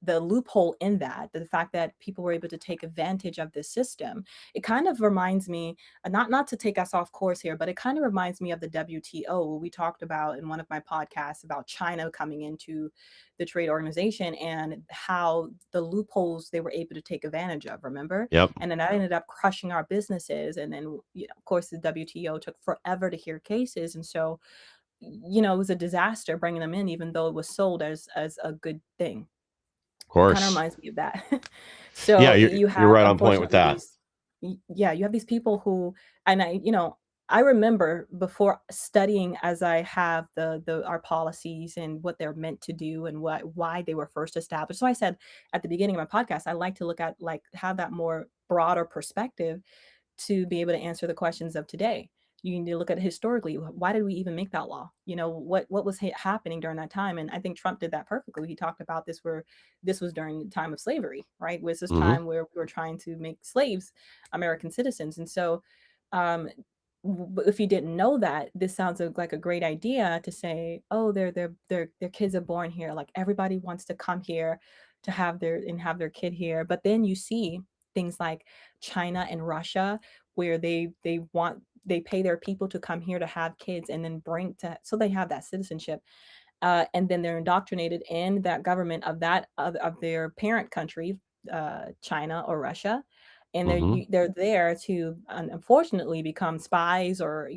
loophole in that, the fact that people were able to take advantage of this system, it kind of reminds me, not to take us off course here, but it kind of reminds me of the WTO. We talked about in one of my podcasts about China coming into the trade organization and how the loopholes they were able to take advantage of, remember? Yep. And then that ended up crushing our businesses. And then, of course, the WTO took forever to hear cases. And so, it was a disaster bringing them in, even though it was sold as a good thing. Of It kind of course. reminds me of that. Yeah, So you you're have, right on point with unfortunately, that. yeah, you have these people who, and I remember before studying as I have our policies and what they're meant to do and why they were first established. So I said at the beginning of my podcast, I like to look at have that more broader perspective to be able to answer the questions of today. You need to look at it historically. Why did we even make that law? What was happening during that time? And I think Trump did that perfectly. He talked about this was during the time of slavery, right? Was this Hmm. time where we were trying to make slaves American citizens. And so, um, if you didn't know that, this sounds like a great idea to say, oh, their kids are born here. Like everybody wants to come here to have their kid here. But then you see things like China and Russia where they pay their people to come here to have kids and then so they have that citizenship, and then they're indoctrinated in that government of their parent country, China or Russia, and Hmm. they're there to unfortunately become spies or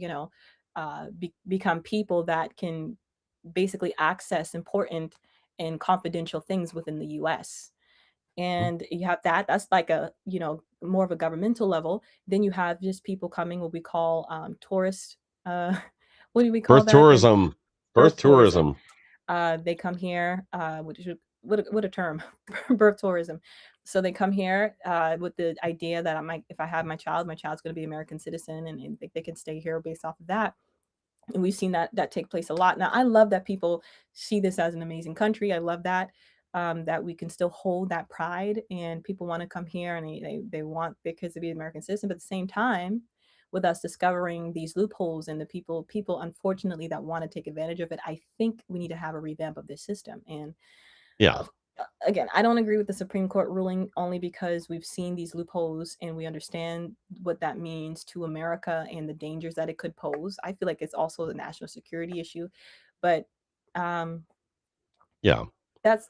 become people that can basically access important and confidential things within the U.S. And you have that's like a more of a governmental level. Then you have just people coming, what we call tourist, uh what do we call Birth that, they're tourism. Birth birth tourism. tourism. They come here, what a term, birth tourism. So they come here with the idea that if I have my child's going to be an American citizen, and they can stay here based off of that. And we've seen that take place a lot. Now, I love that people see this as an amazing country. I love that that we can still hold that pride, and people want to come here, and they want their kids to be American citizen. But at the same time, with us discovering these loopholes and the people unfortunately that want to take advantage of it, I think we need to have a revamp of this system. And Yeah. uh, again, I don't agree with the Supreme Court ruling only because we've seen these loopholes and we understand what that means to America and the dangers that it could pose. I feel like it's also a national security issue, but um, Yeah. that's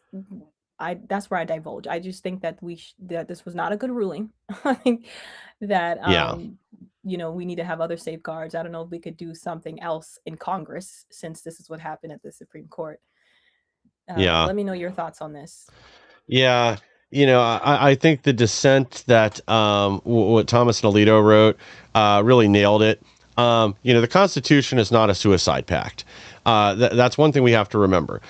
that's where I divulge. I just think that that this was not a good ruling. I think that Yeah. we need to have other safeguards. I don't know if we could do something else in Congress since this is what happened at the Supreme Court. Yeah. Let me know your thoughts on this. Yeah, I think the dissent that what Thomas and Alito wrote really nailed it. The Constitution is not a suicide pact. That's one thing we have to remember.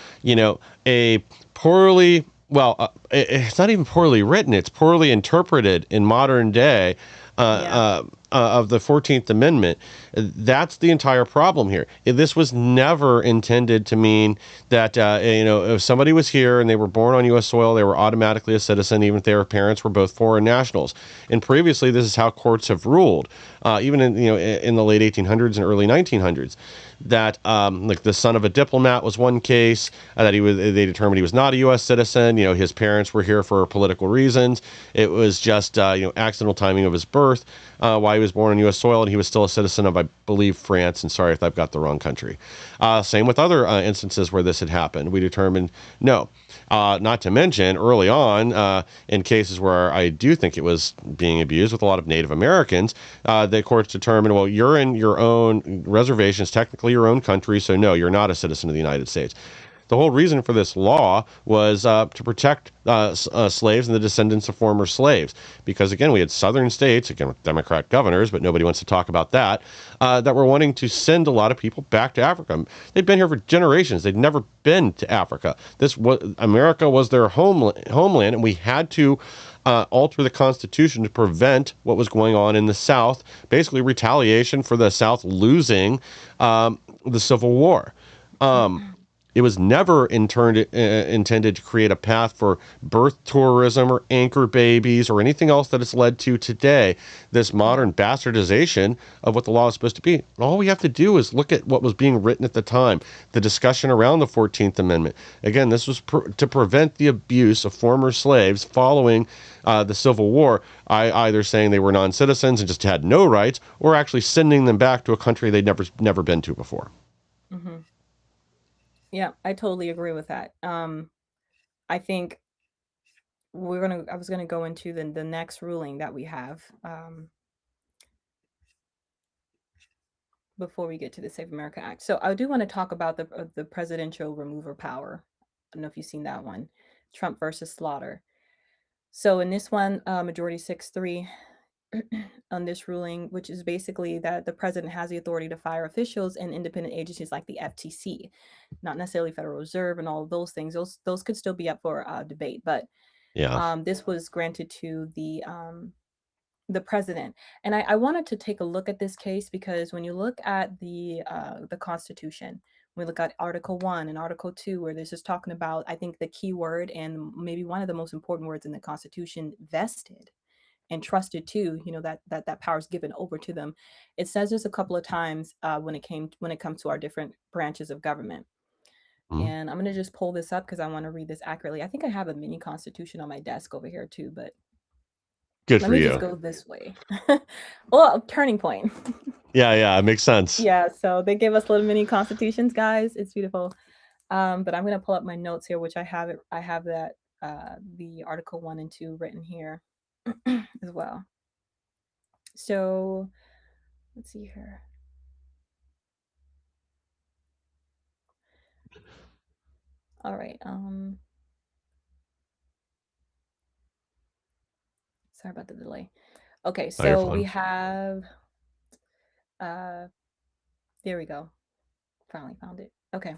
A poorly, well, it's not even poorly written; it's poorly interpreted in modern day Yeah. of the 14th Amendment. That's the entire problem here. This was never intended to mean that, if somebody was here and they were born on U.S. soil, they were automatically a citizen, even if their parents were both foreign nationals. And previously, this is how courts have ruled, even in the late 1800s and early 1900s. That like the son of a diplomat was one case that they determined he was not a U.S. citizen. His parents were here for political reasons. It was just accidental timing of his birth, why he was born on U.S. soil, and he was still a citizen of, I believe, France. And sorry if I've got the wrong country. Same with other instances where this had happened. We determined no. Not to mention, early on, in cases where I do think it was being abused with a lot of Native Americans, the courts determined, well, you're in your own reservations, technically your own country, so no, you're not a citizen of the United States. The whole reason for this law was to protect slaves and the descendants of former slaves. Because, again, we had southern states, again, with Democrat governors, but nobody wants to talk about that, that were wanting to send a lot of people back to Africa. They'd been here for generations. They'd never been to Africa. America was their homeland, and we had to alter the Constitution to prevent what was going on in the South, basically retaliation for the South losing the Civil War. It was never intended to create a path for birth tourism or anchor babies or anything else that it's led to today, this Yeah. modern bastardization of what the law is supposed to be. And all we have to do is look at what was being written at the time, the discussion around the 14th Amendment. Again, this was to prevent the abuse of former slaves following the Civil War, either saying they were non-citizens and just had no rights, or actually sending them back to a country they'd never been to before. Hmm. Yeah, I totally agree with that. I think I was gonna go into the next ruling that we have before we get to the Save America Act. So I do want to talk about the presidential remover power. I don't know if you've seen that one, Trump versus Slaughter. So in this one, majority 6-3 on this ruling, which is basically that the president has the authority to fire officials and independent agencies like the FTC, not necessarily Federal Reserve and all of those things. Those could still be up for debate, but Yeah. this was granted to the president. And I wanted to take a look at this case because when you look at the Constitution, we look at Article 1 and Article 2, where this is talking about, I think, the key word and maybe one of the most important words in the Constitution, vested and trusted too. You know, that power is given over to them. It says this a couple of times when it comes to our different branches of government. Mhm. And I'm going to just pull this up because I want to read this accurately. I think I have a mini Constitution on my desk over here too, but Good let for me just you. go this way. Well, turning point. Yeah, yeah, it makes sense. Yeah, so they give us little mini constitutions, guys. It's beautiful. But I'm gonna pull up my notes here, which I have that the article 1 and 2 written here as well. So let's see here. All right. Sorry about the delay. Okay, Oh, you're so we fine. have uh there we go. Finally found it. Okay.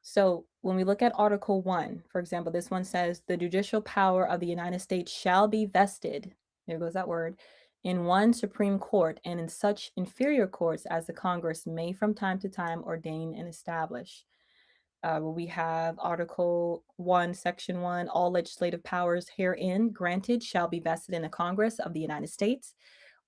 So when we look at Article 1, for example, this one says the judicial power of the United States shall be vested, there goes that word, in one Supreme Court and in such inferior courts as the Congress may from time to time ordain and establish. We have Article 1, Section 1, all legislative powers herein granted shall be vested in the Congress of the United States.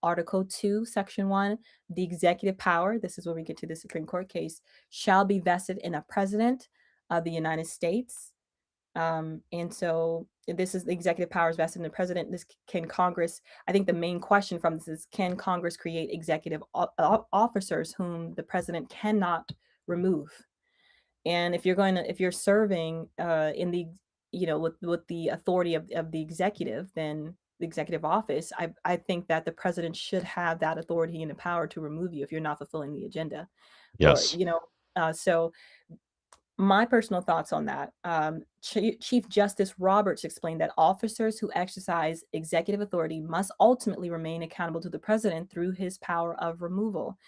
Article 2, Section 1, the executive power, this is where we get to the Supreme Court case, shall be vested in a president of the United States. And so this is the executive powers vested in the president. This can Congress, I think the main question from this is, can Congress create executive officers whom the president cannot remove? And if you're serving in the, with the authority of the executive, then the executive office, I think that the president should have that authority and the power to remove you if you're not fulfilling the agenda. Or, Yes. so my personal thoughts on that. Chief Justice Roberts explained that officers who exercise executive authority must ultimately remain accountable to the president through his power of removal.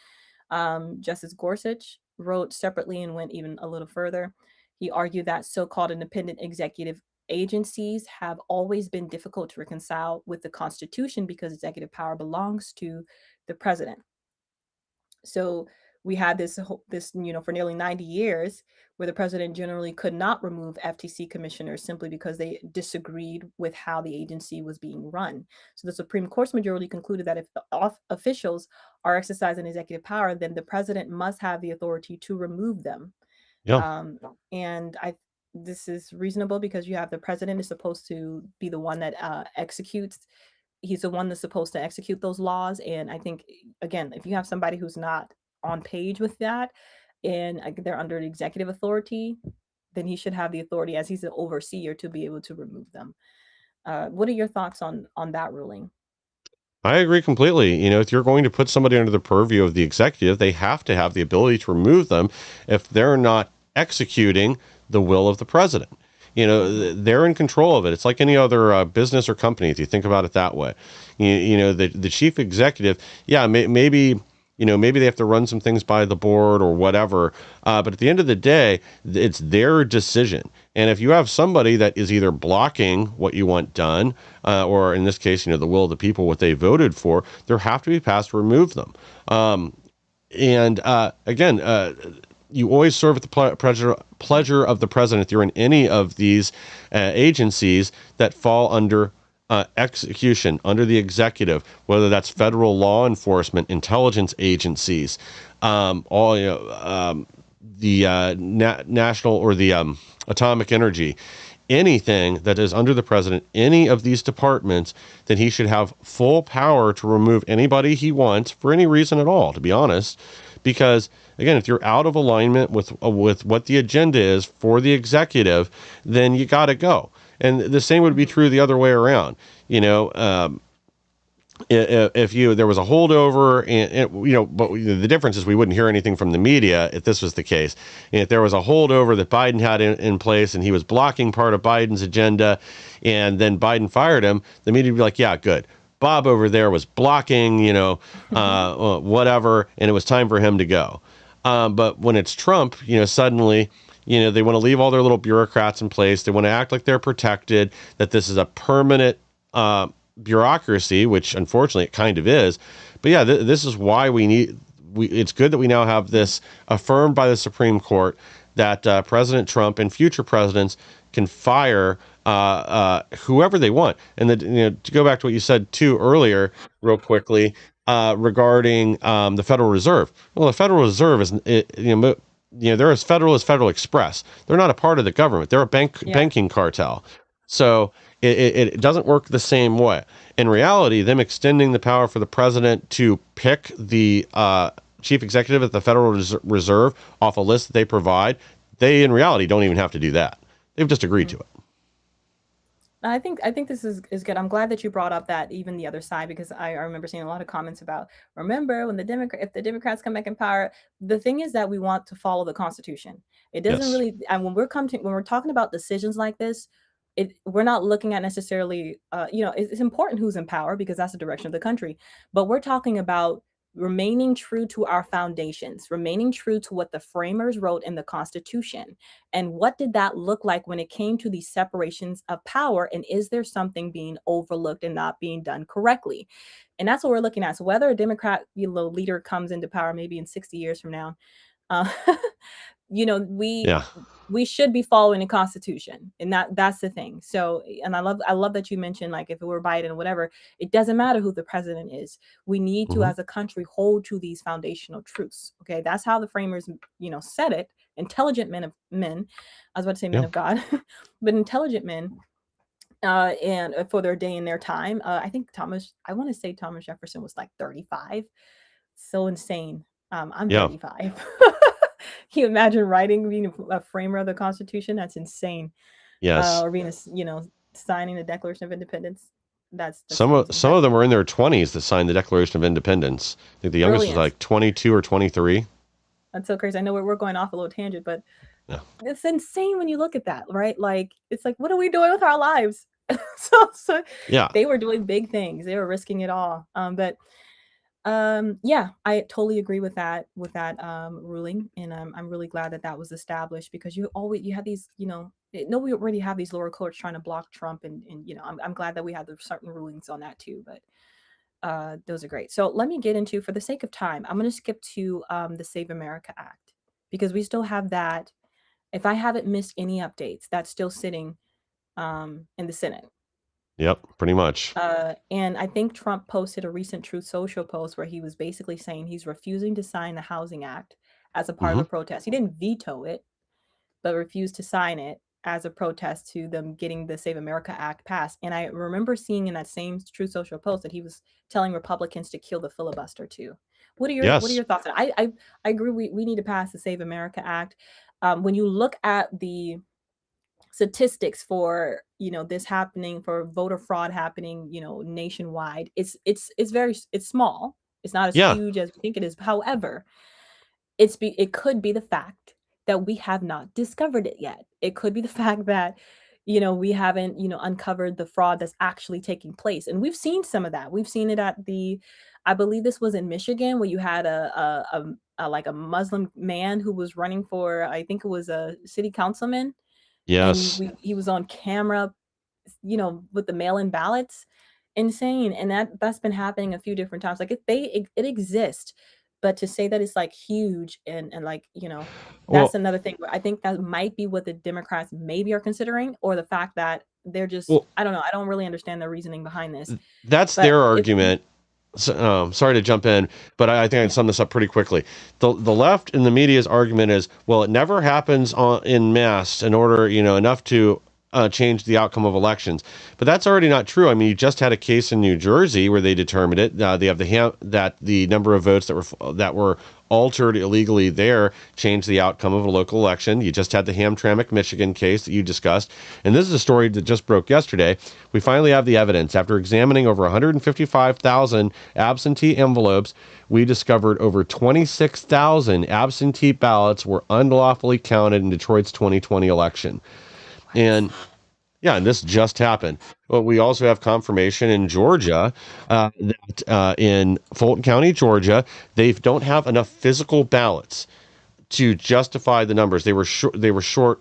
Justice Gorsuch wrote separately and went even a little further. He argued that so called independent executive agencies have always been difficult to reconcile with the Constitution because executive power belongs to the president. So we had this for nearly 90 years where the president generally could not remove FTC commissioners simply because they disagreed with how the agency was being run. So the Supreme Court's majority concluded that if the officials are exercising executive power, then the president must have the authority to remove them. Yeah. Um, and this is reasonable because you have the president is supposed to be the one that executes. He's the one that's supposed to execute those laws. And I think, again, if you have somebody who's not on page with that and they're under the executive authority, then he should have the authority as he's an overseer to be able to remove them. What are your thoughts on that ruling? I agree completely. If you're going to put somebody under the purview of the executive, they have to have the ability to remove them if they're not executing the will of the president. Hmm. They're in control of it. It's like any other business or company, if you think about it that way. The chief executive, yeah, maybe they have to run some things by the board or whatever. But at the end of the day, it's their decision. And if you have somebody that is either blocking what you want done, or in this case, the will of the people, what they voted for, there have to be passed to remove them. And again, you always serve at the pleasure of the president if you're in any of these agencies that fall under execution, under the executive, whether that's federal law enforcement, intelligence agencies, all the national or the atomic energy, anything that is under the president, any of these departments, then he should have full power to remove anybody he wants for any reason at all, to be honest. Because again, if you're out of alignment with what the agenda is for the executive, then you got to go. And the same would be true the other way around. You know, if there was a holdover, but the difference is we wouldn't hear anything from the media if this was the case. And if there was a holdover that Biden had in place and he was blocking part of Biden's agenda, and then Biden fired him, the media would be like, yeah, good. Bob over there was blocking, whatever, and it was time for him to go. But when it's Trump, suddenly, they want to leave all their little bureaucrats in place. They want to act like they're protected, that this is a permanent bureaucracy, which unfortunately it kind of is. But yeah, this is why it's good that we now have this affirmed by the Supreme Court that President Trump and future presidents can fire whoever they want. And to go back to what you said too earlier, real quickly, regarding the Federal Reserve. Well, the Federal Reserve is, they're as federal as Federal Express. They're not a part of the government. They're a banking cartel. So it doesn't work the same way. In reality, them extending the power for the president to pick the chief executive at the Federal Reserve off a list that they provide, they in reality don't even have to do that. They've just agreed to it. I think this is good. I'm glad that you brought up that even the other side, because I remember seeing a lot of comments about, remember when if the Democrats come back in power. The thing is that we want to follow the Constitution. It doesn't really, and when we're talking about decisions like this, we're not looking at necessarily, it's important who's in power because that's the direction of the country. But we're talking about remaining true to our foundations, remaining true to what the framers wrote in the Constitution. And what did that look like when it came to these separations of power? And is there something being overlooked and not being done correctly? And that's what we're looking at. So whether a Democrat leader comes into power maybe in 60 years from now, we should be following the Constitution, and that's the thing. So, and I love that you mentioned, like, if it were Biden or whatever, it doesn't matter who the president is. We need to, as a country, hold to these foundational truths. Okay, that's how the framers, said it. Intelligent men. I was about to say men of God, but intelligent men. And for their day and their time, I want to say Thomas Jefferson was like 35. So insane. I'm 35. Can you imagine being a framer of the Constitution? That's insane. Yes. Or being signing the Declaration of Independence. That's some of them were in their 20s that signed the Declaration of Independence. I think the youngest was like 22 or 23. That's so crazy. I know we're going off a little tangent, but it's insane when you look at that, right? Like, it's like, what are we doing with our lives? so they were doing big things. They were risking it all. But I totally agree with that ruling, and I'm really glad that was established, because you have these, we already have these lower courts trying to block Trump, and I'm glad that we have certain rulings on that too. But those are great. So let me get into, for the sake of time, I'm going to skip to the Save America Act, because we still have that. If I haven't missed any updates, that's still sitting in the Senate. Yep, pretty much. And I think Trump posted a recent Truth Social post where he was basically saying he's refusing to sign the Housing Act as a part of a protest. He didn't veto it, but refused to sign it as a protest to them getting the Save America Act passed. And I remember seeing in that same Truth Social post that he was telling Republicans to kill the filibuster too. What are your thoughts on it? I agree. We need to pass the Save America Act. When you look at the statistics for this happening, for voter fraud happening nationwide, it's small. It's not as huge as we think it is. However, it could be the fact that we have not discovered it yet. It could be the fact that we haven't uncovered the fraud that's actually taking place. And we've seen some of that. We've seen it at I believe this was in Michigan, where you had a Muslim man who was running for, I think it was a city councilman. Yes. And he was on camera, with the mail-in ballots. Insane. And that's been happening a few different times. Like, it exists. But to say that it's like huge and like, that's Well, another thing where I think that might be what the Democrats maybe are considering, or the fact that they're just, well, I don't know, I don't really understand the reasoning behind this. that's But their if argument. So, sorry to jump in, but I think I can yeah, sum this up pretty quickly. The left in the media's argument is, well, it never happens in mass in order, enough to change the outcome of elections. But that's already not true. I mean, you just had a case in New Jersey where they determined it. They have that the number of votes that were altered illegally there changed the outcome of a local election. You just had the Hamtramck, Michigan case that you discussed. And this is a story that just broke yesterday. We finally have the evidence. After examining over 155,000 absentee envelopes, we discovered over 26,000 absentee ballots were unlawfully counted in Detroit's 2020 election. what? And yeah, and this just happened. But we also have confirmation in Georgia that in Fulton County, Georgia, they don't have enough physical ballots to justify the numbers. They were short. They were short.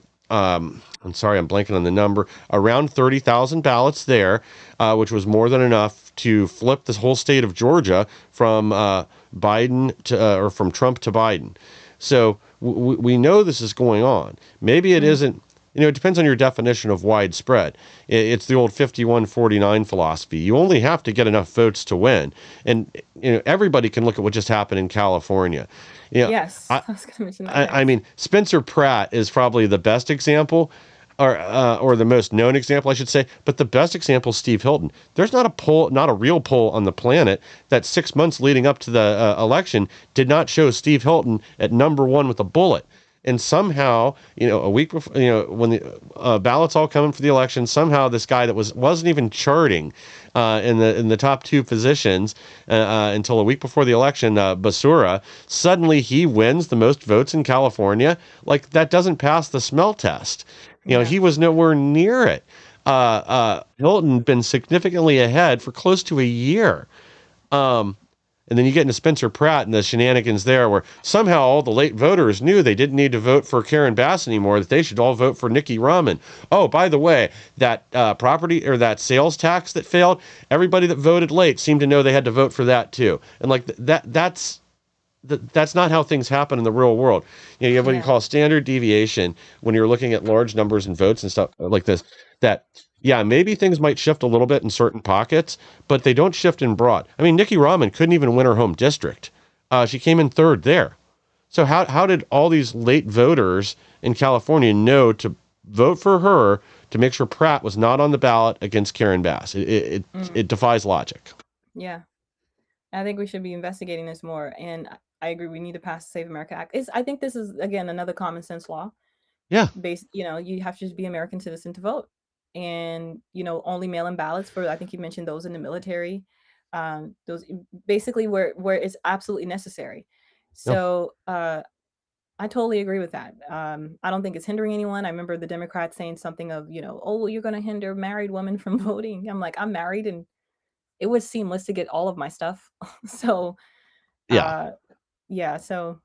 I'm sorry, I'm blanking on the number. Around 30,000 ballots there, which was more than enough to flip this whole state of Georgia from Biden to or from Trump to Biden. So we know this is going on. Maybe it Mm, isn't. It depends on your definition of widespread. It's the old 51-49 philosophy. You only have to get enough votes to win. And everybody can look at what just happened in California. You know, yes, I, I was gonna mention that I next. mean, Spencer Pratt is probably the best example, or the most known example, I should say. But the best example is Steve Hilton. There's not a poll, not a real poll on the planet that 6 months leading up to the election did not show Steve Hilton at number one with a bullet. And somehow, a week before, when the ballots all come in for the election, somehow this guy that wasn't even charting in the top two positions until a week before the election, Basura, suddenly he wins the most votes in California. Like that doesn't pass the smell test. Yeah, He was nowhere near it. Hilton been significantly ahead for close to a year. Um, and then you get into Spencer Pratt and the shenanigans there, where somehow all the late voters knew they didn't need to vote for Karen Bass anymore, that they should all vote for Nikki Rahman. Oh, by the way, that property or that sales tax that failed, everybody that voted late seemed to know they had to vote for that too. And like that's not how things happen in the real world. You have what you yeah, call standard deviation when you're looking at large numbers and votes and stuff like this. That yeah, maybe things might shift a little bit in certain pockets, but they don't shift in broad. I mean, Nikki Rahman couldn't even win her home district. She came in third there. So how did all these late voters in California know to vote for her to make sure Pratt was not on the ballot against Karen Bass? mm, It defies logic. yeah. I think we should be investigating this more, and I agree. We need to pass the Save America Act. I think this is again another common sense law. Yeah, Based, you have to just be American citizen to vote, and only mail-in ballots for. I think you mentioned those in the military, those basically where it's absolutely necessary. yeah, So I totally agree with that. I don't think it's hindering anyone. I remember the Democrats saying something of, oh, well, you're going to hinder married women from voting. I'm like, I'm married, and it was seamless to get all of my stuff. So, yeah. uh, yeah. So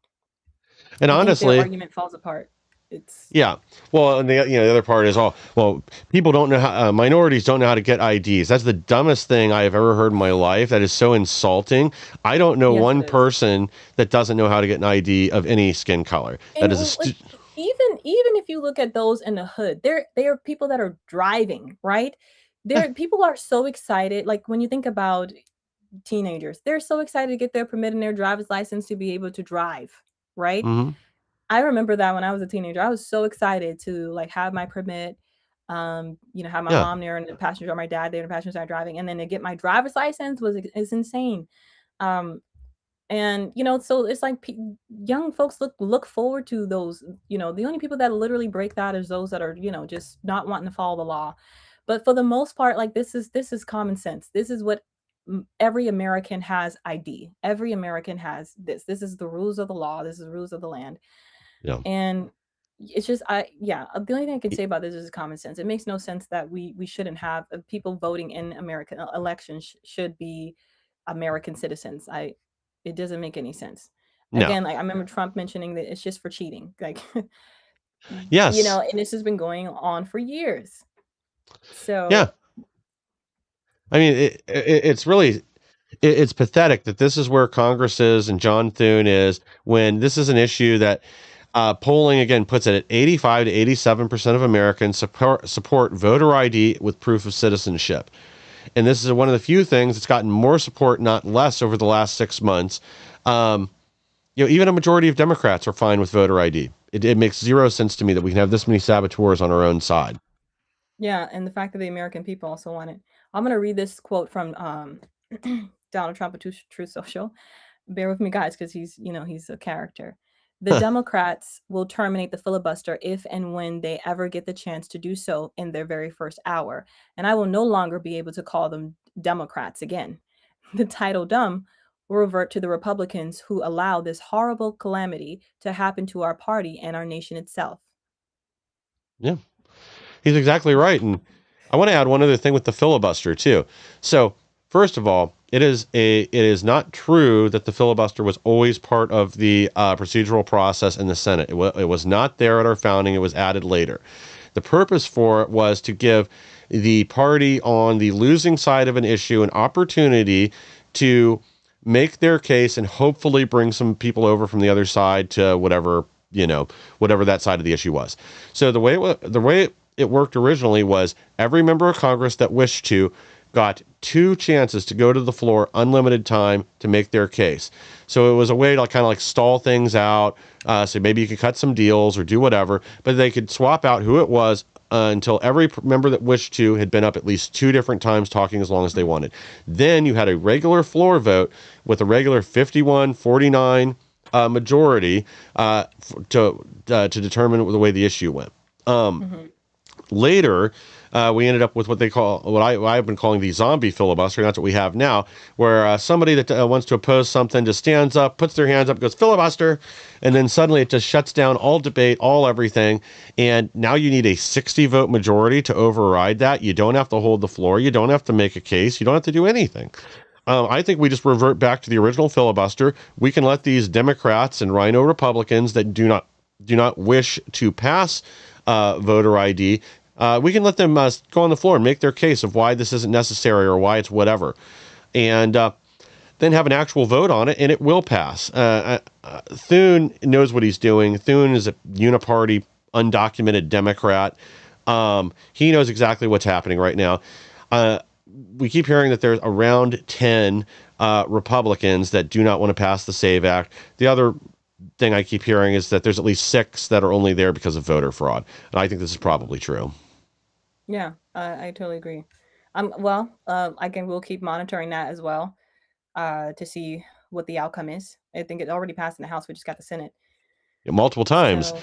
And I think their honestly, argument falls apart. It's yeah. Well, and the other part is, oh, well, people don't know how, minorities don't know how to get IDs. That's the dumbest thing I have ever heard in my life. That is so insulting. I don't know Yes, it one is. person that doesn't know how to get an ID of any skin color. That And is like even if you look at those in the hood, they are people that are driving, right? yeah. People are so excited. Like when you think about teenagers, they're so excited to get their permit and their driver's license to be able to drive, right? Hmm. I remember that when I was a teenager, I was so excited to like have my permit, have my Yeah. mom there in the passenger or my dad there in the passenger side driving, and then to get my driver's license is insane. Um, and so it's like young folks look forward to those. The only people that literally break that is those that are just not wanting to follow the law. But for the most part, like this is common sense. This is what every American has. ID. Every American has this is the rules of the law. This is the rules of the land. Yeah. And it's just the only thing I can say about this is common sense. It makes no sense that we shouldn't have people voting in American elections should be American citizens. It doesn't make any sense. No. Again, like I remember Trump mentioning that it's just for cheating. Like Yes. and this has been going on for years. Yeah. So I mean, it's really it's pathetic that this is where Congress is and John Thune is when this is an issue that polling again puts it at 85 to 87% of Americans support voter ID with proof of citizenship. And this is one of the few things that's gotten more support, not less, over the last 6 months. Um, even a majority of Democrats are fine with voter ID. It makes zero sense to me that we can have this many saboteurs on our own side. Yeah, and the fact that the American people also want it. I'm going to read this quote from Donald Trump of Truth Social. Bear with me, guys, because he's a character. The Democrats will terminate the filibuster if and when they ever get the chance to do so in their very first hour. And I will no longer be able to call them Democrats again. The title dumb will revert to the Republicans who allow this horrible calamity to happen to our party and our nation itself. Yeah, he's exactly right. And I want to add one other thing with the filibuster too. So, first of all, it is not true that the filibuster was always part of the procedural process in the Senate. It was not there at our founding. It was added later. The purpose for it was to give the party on the losing side of an issue an opportunity to make their case and hopefully bring some people over from the other side to whatever that side of the issue was. So the way it worked originally was every member of Congress that wished to got two chances to go to the floor, unlimited time to make their case. So it was a way to kind of like stall things out. So maybe you could cut some deals or do whatever, but they could swap out who it was until every member that wished to had been up at least two different times talking as long as they wanted. Then you had a regular floor vote with a regular 51-49 majority to determine the way the issue went. Mhm. Later, we ended up with what I've been calling the zombie filibuster. That's what we have now, where somebody that wants to oppose something just stands up, puts their hands up, goes filibuster, and then suddenly it just shuts down all debate, all everything. And now you need a 60 vote majority to override that. You don't have to hold the floor. You don't have to make a case. You don't have to do anything. I think we just revert back to the original filibuster. We can let these Democrats and Rhino Republicans that do not wish to pass voter ID. We can let them go on the floor and make their case of why this isn't necessary or why it's whatever, and then have an actual vote on it, and it will pass. Thune knows what he's doing. Thune is a uniparty, undocumented Democrat. He knows exactly what's happening right now. We keep hearing that there's around 10 Republicans that do not want to pass the SAVE Act. The other thing I keep hearing is that there's at least 6 that are only there because of voter fraud. And I think this is probably true. Yeah, I totally agree. Again, we'll keep monitoring that as well to see what the outcome is. I think it already passed in the House. We just got the Senate. Multiple times. So,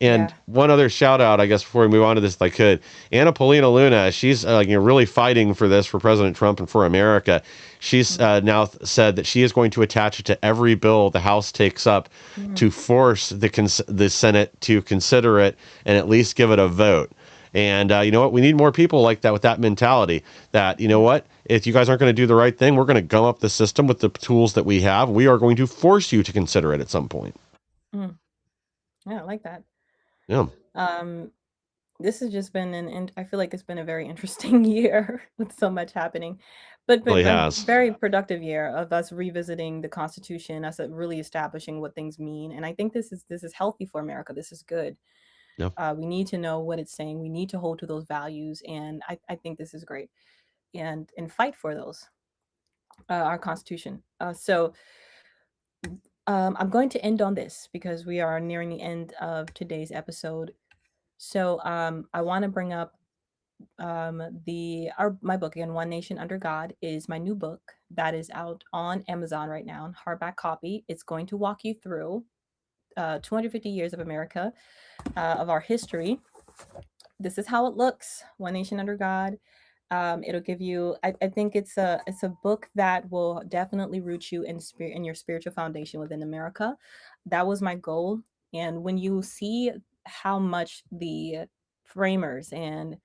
And yeah. one other shout out, I guess, before we move on to this, if I could, Anna Paulina Luna, she's really fighting for this for President Trump and for America. She's now said that she is going to attach it to every bill the House takes up Mhm. to force the Senate to consider it and at least give it a vote. And you know what? We need more people like that with that mentality that, you know what? If you guys aren't going to do the right thing, we're going to gum up the system with the tools that we have. We are going to force you to consider it at some point. Mm. Yeah, I like that. Yeah, Um, this has just been I feel like it's been a very interesting year with so much happening, but really a has. very productive year of us revisiting the Constitution, us really establishing what things mean. And I think this is healthy for America. This is good. Yeah. We need to know what it's saying. We need to hold to those values, and I think this is great. And fight for those our Constitution. I'm going to end on this because we are nearing the end of today's episode. So I want to bring up my book again. One Nation Under God is my new book that is out on Amazon right now in hardback copy. It's going to walk you through 250 years of America, of our history. This is how it looks. One Nation Under God. It'll give you. I think it's a book that will definitely root you in your spiritual foundation within America. That was my goal. And when you see how much the framers and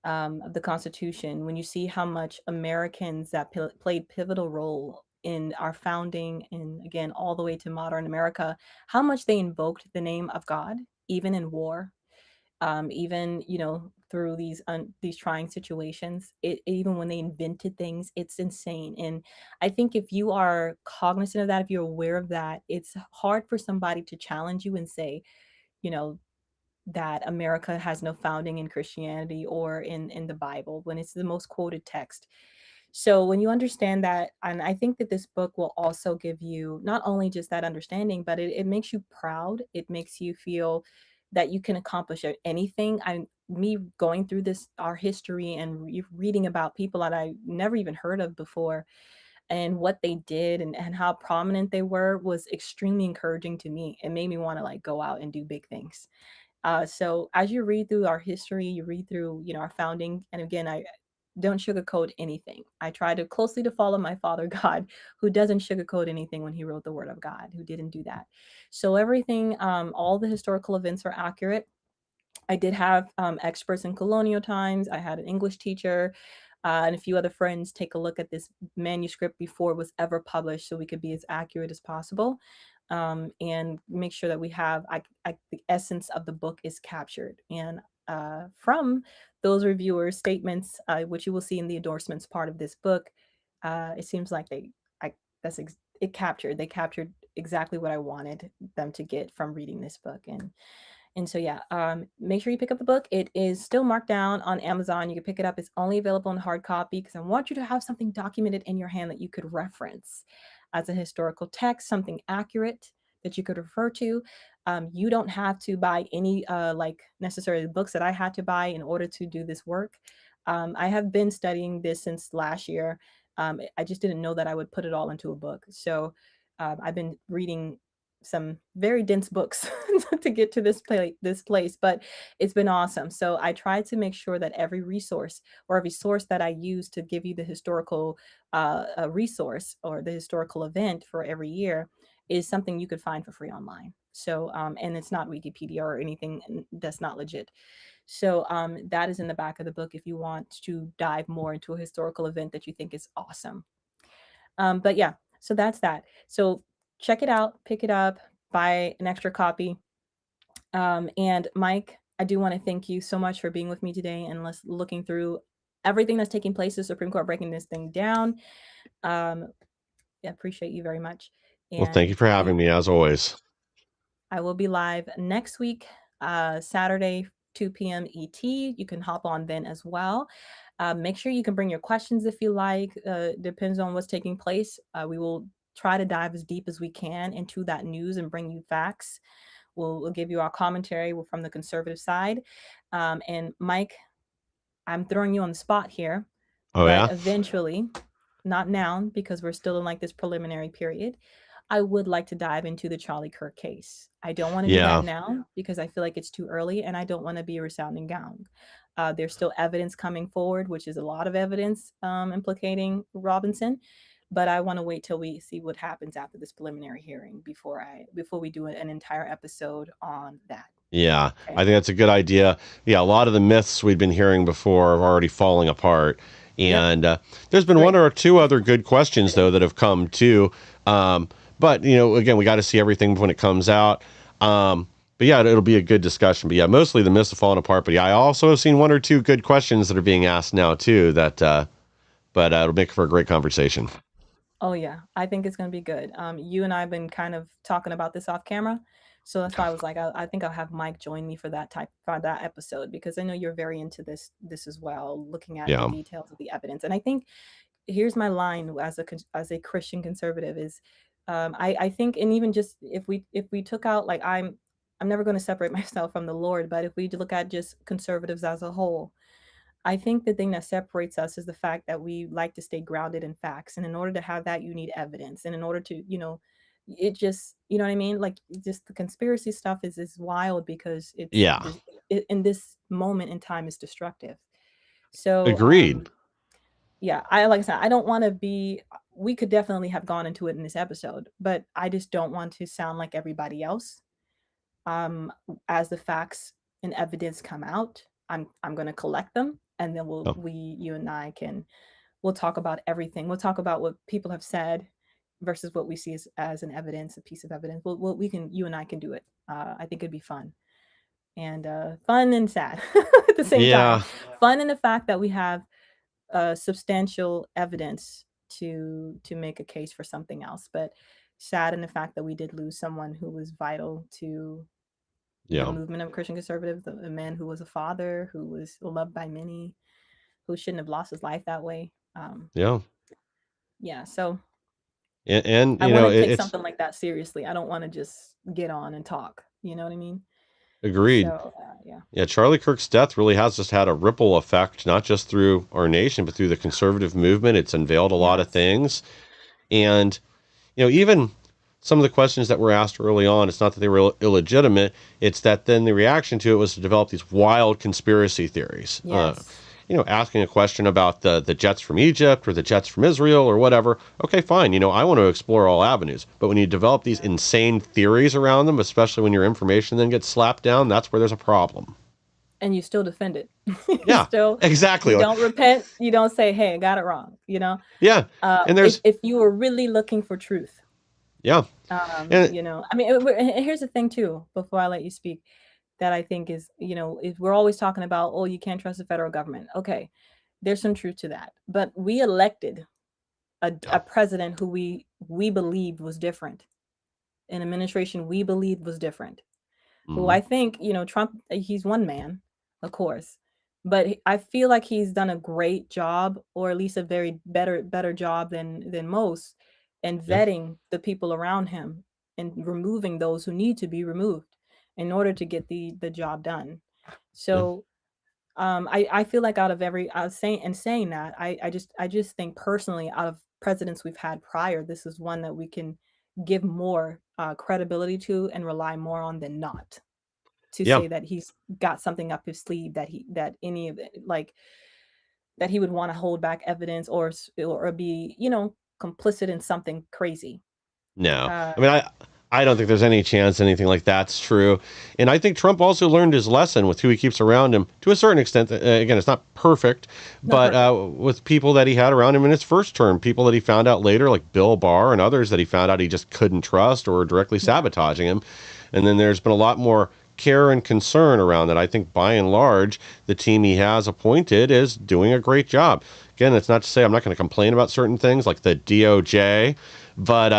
of the Constitution, when you see how much Americans that played pivotal role in our founding, and again all the way to modern America, how much they invoked the name of God, even in war, even through these trying situations. Even when they invented things, it's insane. And I think if you are cognizant of that, if you're aware of that, it's hard for somebody to challenge you and say, you know, that America has no founding in Christianity or in the Bible when it's the most quoted text. So when you understand that, and I think that this book will also give you not only just that understanding, but it makes you proud. It makes you feel that you can accomplish anything. Me going through this, our history, and reading about people that I never even heard of before and what they did and how prominent they were was extremely encouraging to me. It made me want to like go out and do big things. So as you read through our history, you read through, our founding, and again, I don't sugarcoat anything. I try to closely to follow my father God, who doesn't sugarcoat anything when he wrote the Word of God, who didn't do that. So everything, all the historical events are accurate. I did have experts in colonial times. I had an English teacher and a few other friends take a look at this manuscript before it was ever published so we could be as accurate as possible and make sure that we have the essence of the book is captured. And from those reviewers' statements, which you will see in the endorsements part of this book, it seems like I, they captured exactly what I wanted them to get from reading this book. And so, yeah, make sure you pick up the book. It is still marked down on Amazon. You can pick it up. It's only available in hard copy because I want you to have something documented in your hand that you could reference as a historical text, something accurate that you could refer to. You don't have to buy any like necessarily books that I had to buy in order to do this work. I have been studying this since last year. I just didn't know that I would put it all into a book. So I've been reading some very dense books to get to this place, but it's been awesome. So I try to make sure that every resource or every source that I use to give you the historical resource or the historical event for every year is something you could find for free online. So and it's not Wikipedia or anything that's not legit. So that is in the back of the book if you want to dive more into a historical event that you think is awesome. But yeah, so that's that. So check it out, pick it up, buy an extra copy. And Mike, I do want to thank you so much for being with me today and looking through everything that's taking place, the Supreme Court breaking this thing down. I appreciate you very much. Well, thank you And for having me as always. I will be live next week, Saturday, 2 p.m. ET. You can hop on then as well. Make sure you can bring your questions if you like. Depends on what's taking place. We will try to dive as deep as we can into that news and bring you facts. We'll give you our commentary from the conservative side. And Mike, I'm throwing you on the spot here, Oh, but yeah? eventually, not now because we're still in like this preliminary period, I would like to dive into the Charlie Kirk case. I don't want to do that Yeah. now because I feel like it's too early and I don't want to be a resounding gong. There's still evidence coming forward, which is a lot of evidence implicating Robinson, but I want to wait till we see what happens after this preliminary hearing before we do an entire episode on that. Yeah, Okay. I think that's a good idea. Yeah, a lot of the myths we'd been hearing before are already falling apart. Yep. And there's been one Great. or two other good questions, though, that have come too. But, again, we got to see everything when it comes out. But yeah, it'll be a good discussion. But yeah, mostly the myths have fallen apart. But yeah, I also have seen one or two good questions that are being asked now too. But it'll make for a great conversation. Oh yeah, I think it's gonna be good. You and I have been kind of talking about this off camera, so that's why I was like, I think I'll have Mike join me for that episode because I know you're very into this as well, looking at the Yeah. details of the evidence. And I think here's my line as a Christian conservative is, I think, and even just if we took out like I'm never going to separate myself from the Lord, but if we look at just conservatives as a whole, I think the thing that separates us is the fact that we like to stay grounded in facts. And in order to have that, you need evidence. And in order to, it just, you know what I mean? Like just the conspiracy stuff is wild because Yeah. in this moment in time is destructive. So, Agreed. yeah, like I said, I don't want to be, we could definitely have gone into it in this episode, but I just don't want to sound like everybody else. Um, as the facts and evidence come out, I'm going to collect them, and then Oh, you and I we'll talk about everything. We'll talk about what people have said versus what we see as an evidence, a piece of evidence. We can, you and I can do it. I think it'd be fun. and fun and sad at the same time. Yeah. Fun in the fact that we have substantial evidence to make a case for something else, but sad in the fact that we did lose someone who was vital to the Yeah. movement of Christian conservative, a man who was a father, who was loved by many, who shouldn't have lost his life that way. Yeah. Yeah, so And I you want know, to take it's something like that seriously. I don't want to just get on and talk. You know what I mean? agreed. So yeah, Yeah, Charlie Kirk's death really has just had a ripple effect, not just through our nation, but through the conservative movement. It's unveiled a lot of yes, things. And, even some of the questions that were asked early on, it's not that they were illegitimate, it's that then the reaction to it was to develop these wild conspiracy theories. yes, Asking a question about the jets from Egypt or the jets from Israel or whatever. Okay, fine. I want to explore all avenues. But when you develop these insane theories around them, especially when your information then gets slapped down, that's where there's a problem. and you still defend it. you Yeah, still exactly. you don't repent. You don't say, "Hey, I got it wrong." Yeah. And If there's, you were really looking for truth, yeah. And I mean, and here's the thing too. Before I let you speak, that I think is, is we're always talking about, oh, you can't trust the federal government. Okay, there's some truth to that, but we elected a yeah. president who we believed was different, an administration we believed was different, who Mhm. I think, Trump, he's one man, of course, but I feel like he's done a great job, or at least a very better job than most, in Yeah. vetting the people around him and removing those who need to be removed in order to get the job done. Yeah. So I feel like out of every I was saying that I just think personally, out of presidents we've had prior, this is one that we can give more credibility to and rely more on than not, to Yeah. say that he's got something up his sleeve, that any of it, like, that he would want to hold back evidence, or be, complicit in something crazy. No. Uh, I mean, I don't think there's any chance anything like that's true. And I think Trump also learned his lesson with who he keeps around him to a certain extent. Again, it's not perfect, Not but perfect. with people that he had around him in his first term, people that he found out later, like Bill Barr and others that he found out he just couldn't trust or were directly Yeah. sabotaging him. And then there's been a lot more care and concern around that. I think by and large, the team he has appointed is doing a great job. Again, it's not to say I'm not going to complain about certain things like the DOJ, but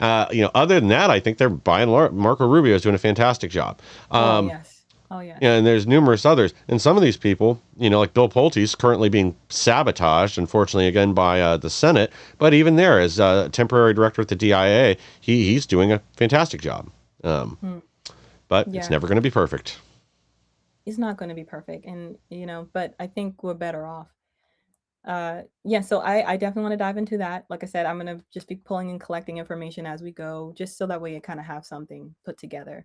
other than that, I think they're by and large, Marco Rubio is doing a fantastic job. Oh yes. Oh yes. And there's numerous others. And some of these people, like Bill Pulte's currently being sabotaged, unfortunately, again, by the Senate. But even there, as temporary director at the DIA, he's doing a fantastic job. Hmm. But it's Yeah. never going to be perfect. It's not going to be perfect, and but I think we're better off. Yeah, so I definitely want to dive into that. Like I said, I'm going to just be pulling and collecting information as we go, just so that way I kind of have something put together,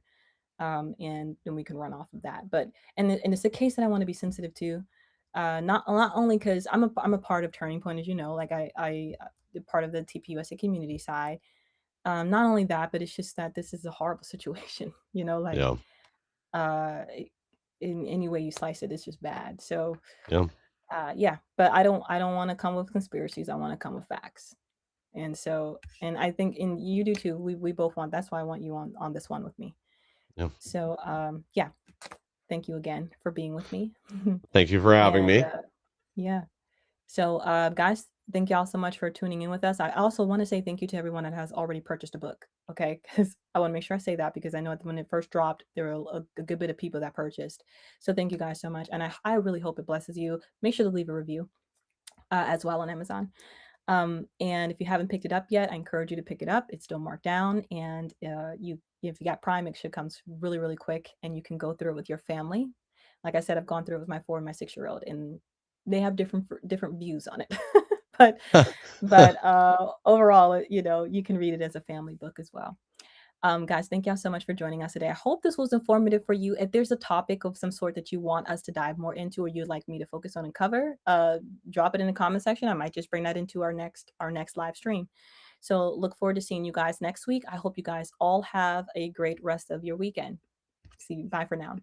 and then we can run off of that. But and it's a case that I want to be sensitive to, not only because I'm a part of Turning Point, as you know, like part of the TPUSA community side. Not only that, but it's just that this is a horrible situation. Like, Yeah. uh in any way you slice it, it's just bad. So Yeah. yeah, but I don't want to come with conspiracies. I want to come with facts. And I think, and you do too. We both want. That's why I want you on this one with me. Yeah. So yeah, thank you again for being with me. Thank you for having And me. yeah, so guys, thank y'all so much for tuning in with us. I also want to say thank you to everyone that has already purchased a book. Okay, because I want to make sure I say that, because I know when it first dropped, there were a good bit of people that purchased. So thank you guys so much, and I really hope it blesses you. Make sure to leave a review as well on Amazon. And if you haven't picked it up yet, I encourage you to pick it up. It's still marked down, and if you got Prime, it should come really, really quick, and you can go through it with your family. Like I said, I've gone through it with my 4 and my 6-year-old, and they have different views on it. but overall, you can read it as a family book as well. Guys, thank y'all so much for joining us today. I hope this was informative for you. If there's a topic of some sort that you want us to dive more into, or you'd like me to focus on and cover, drop it in the comment section. I might just bring that into our next live stream. So look forward to seeing you guys next week. I hope you guys all have a great rest of your weekend. See you. Bye for now.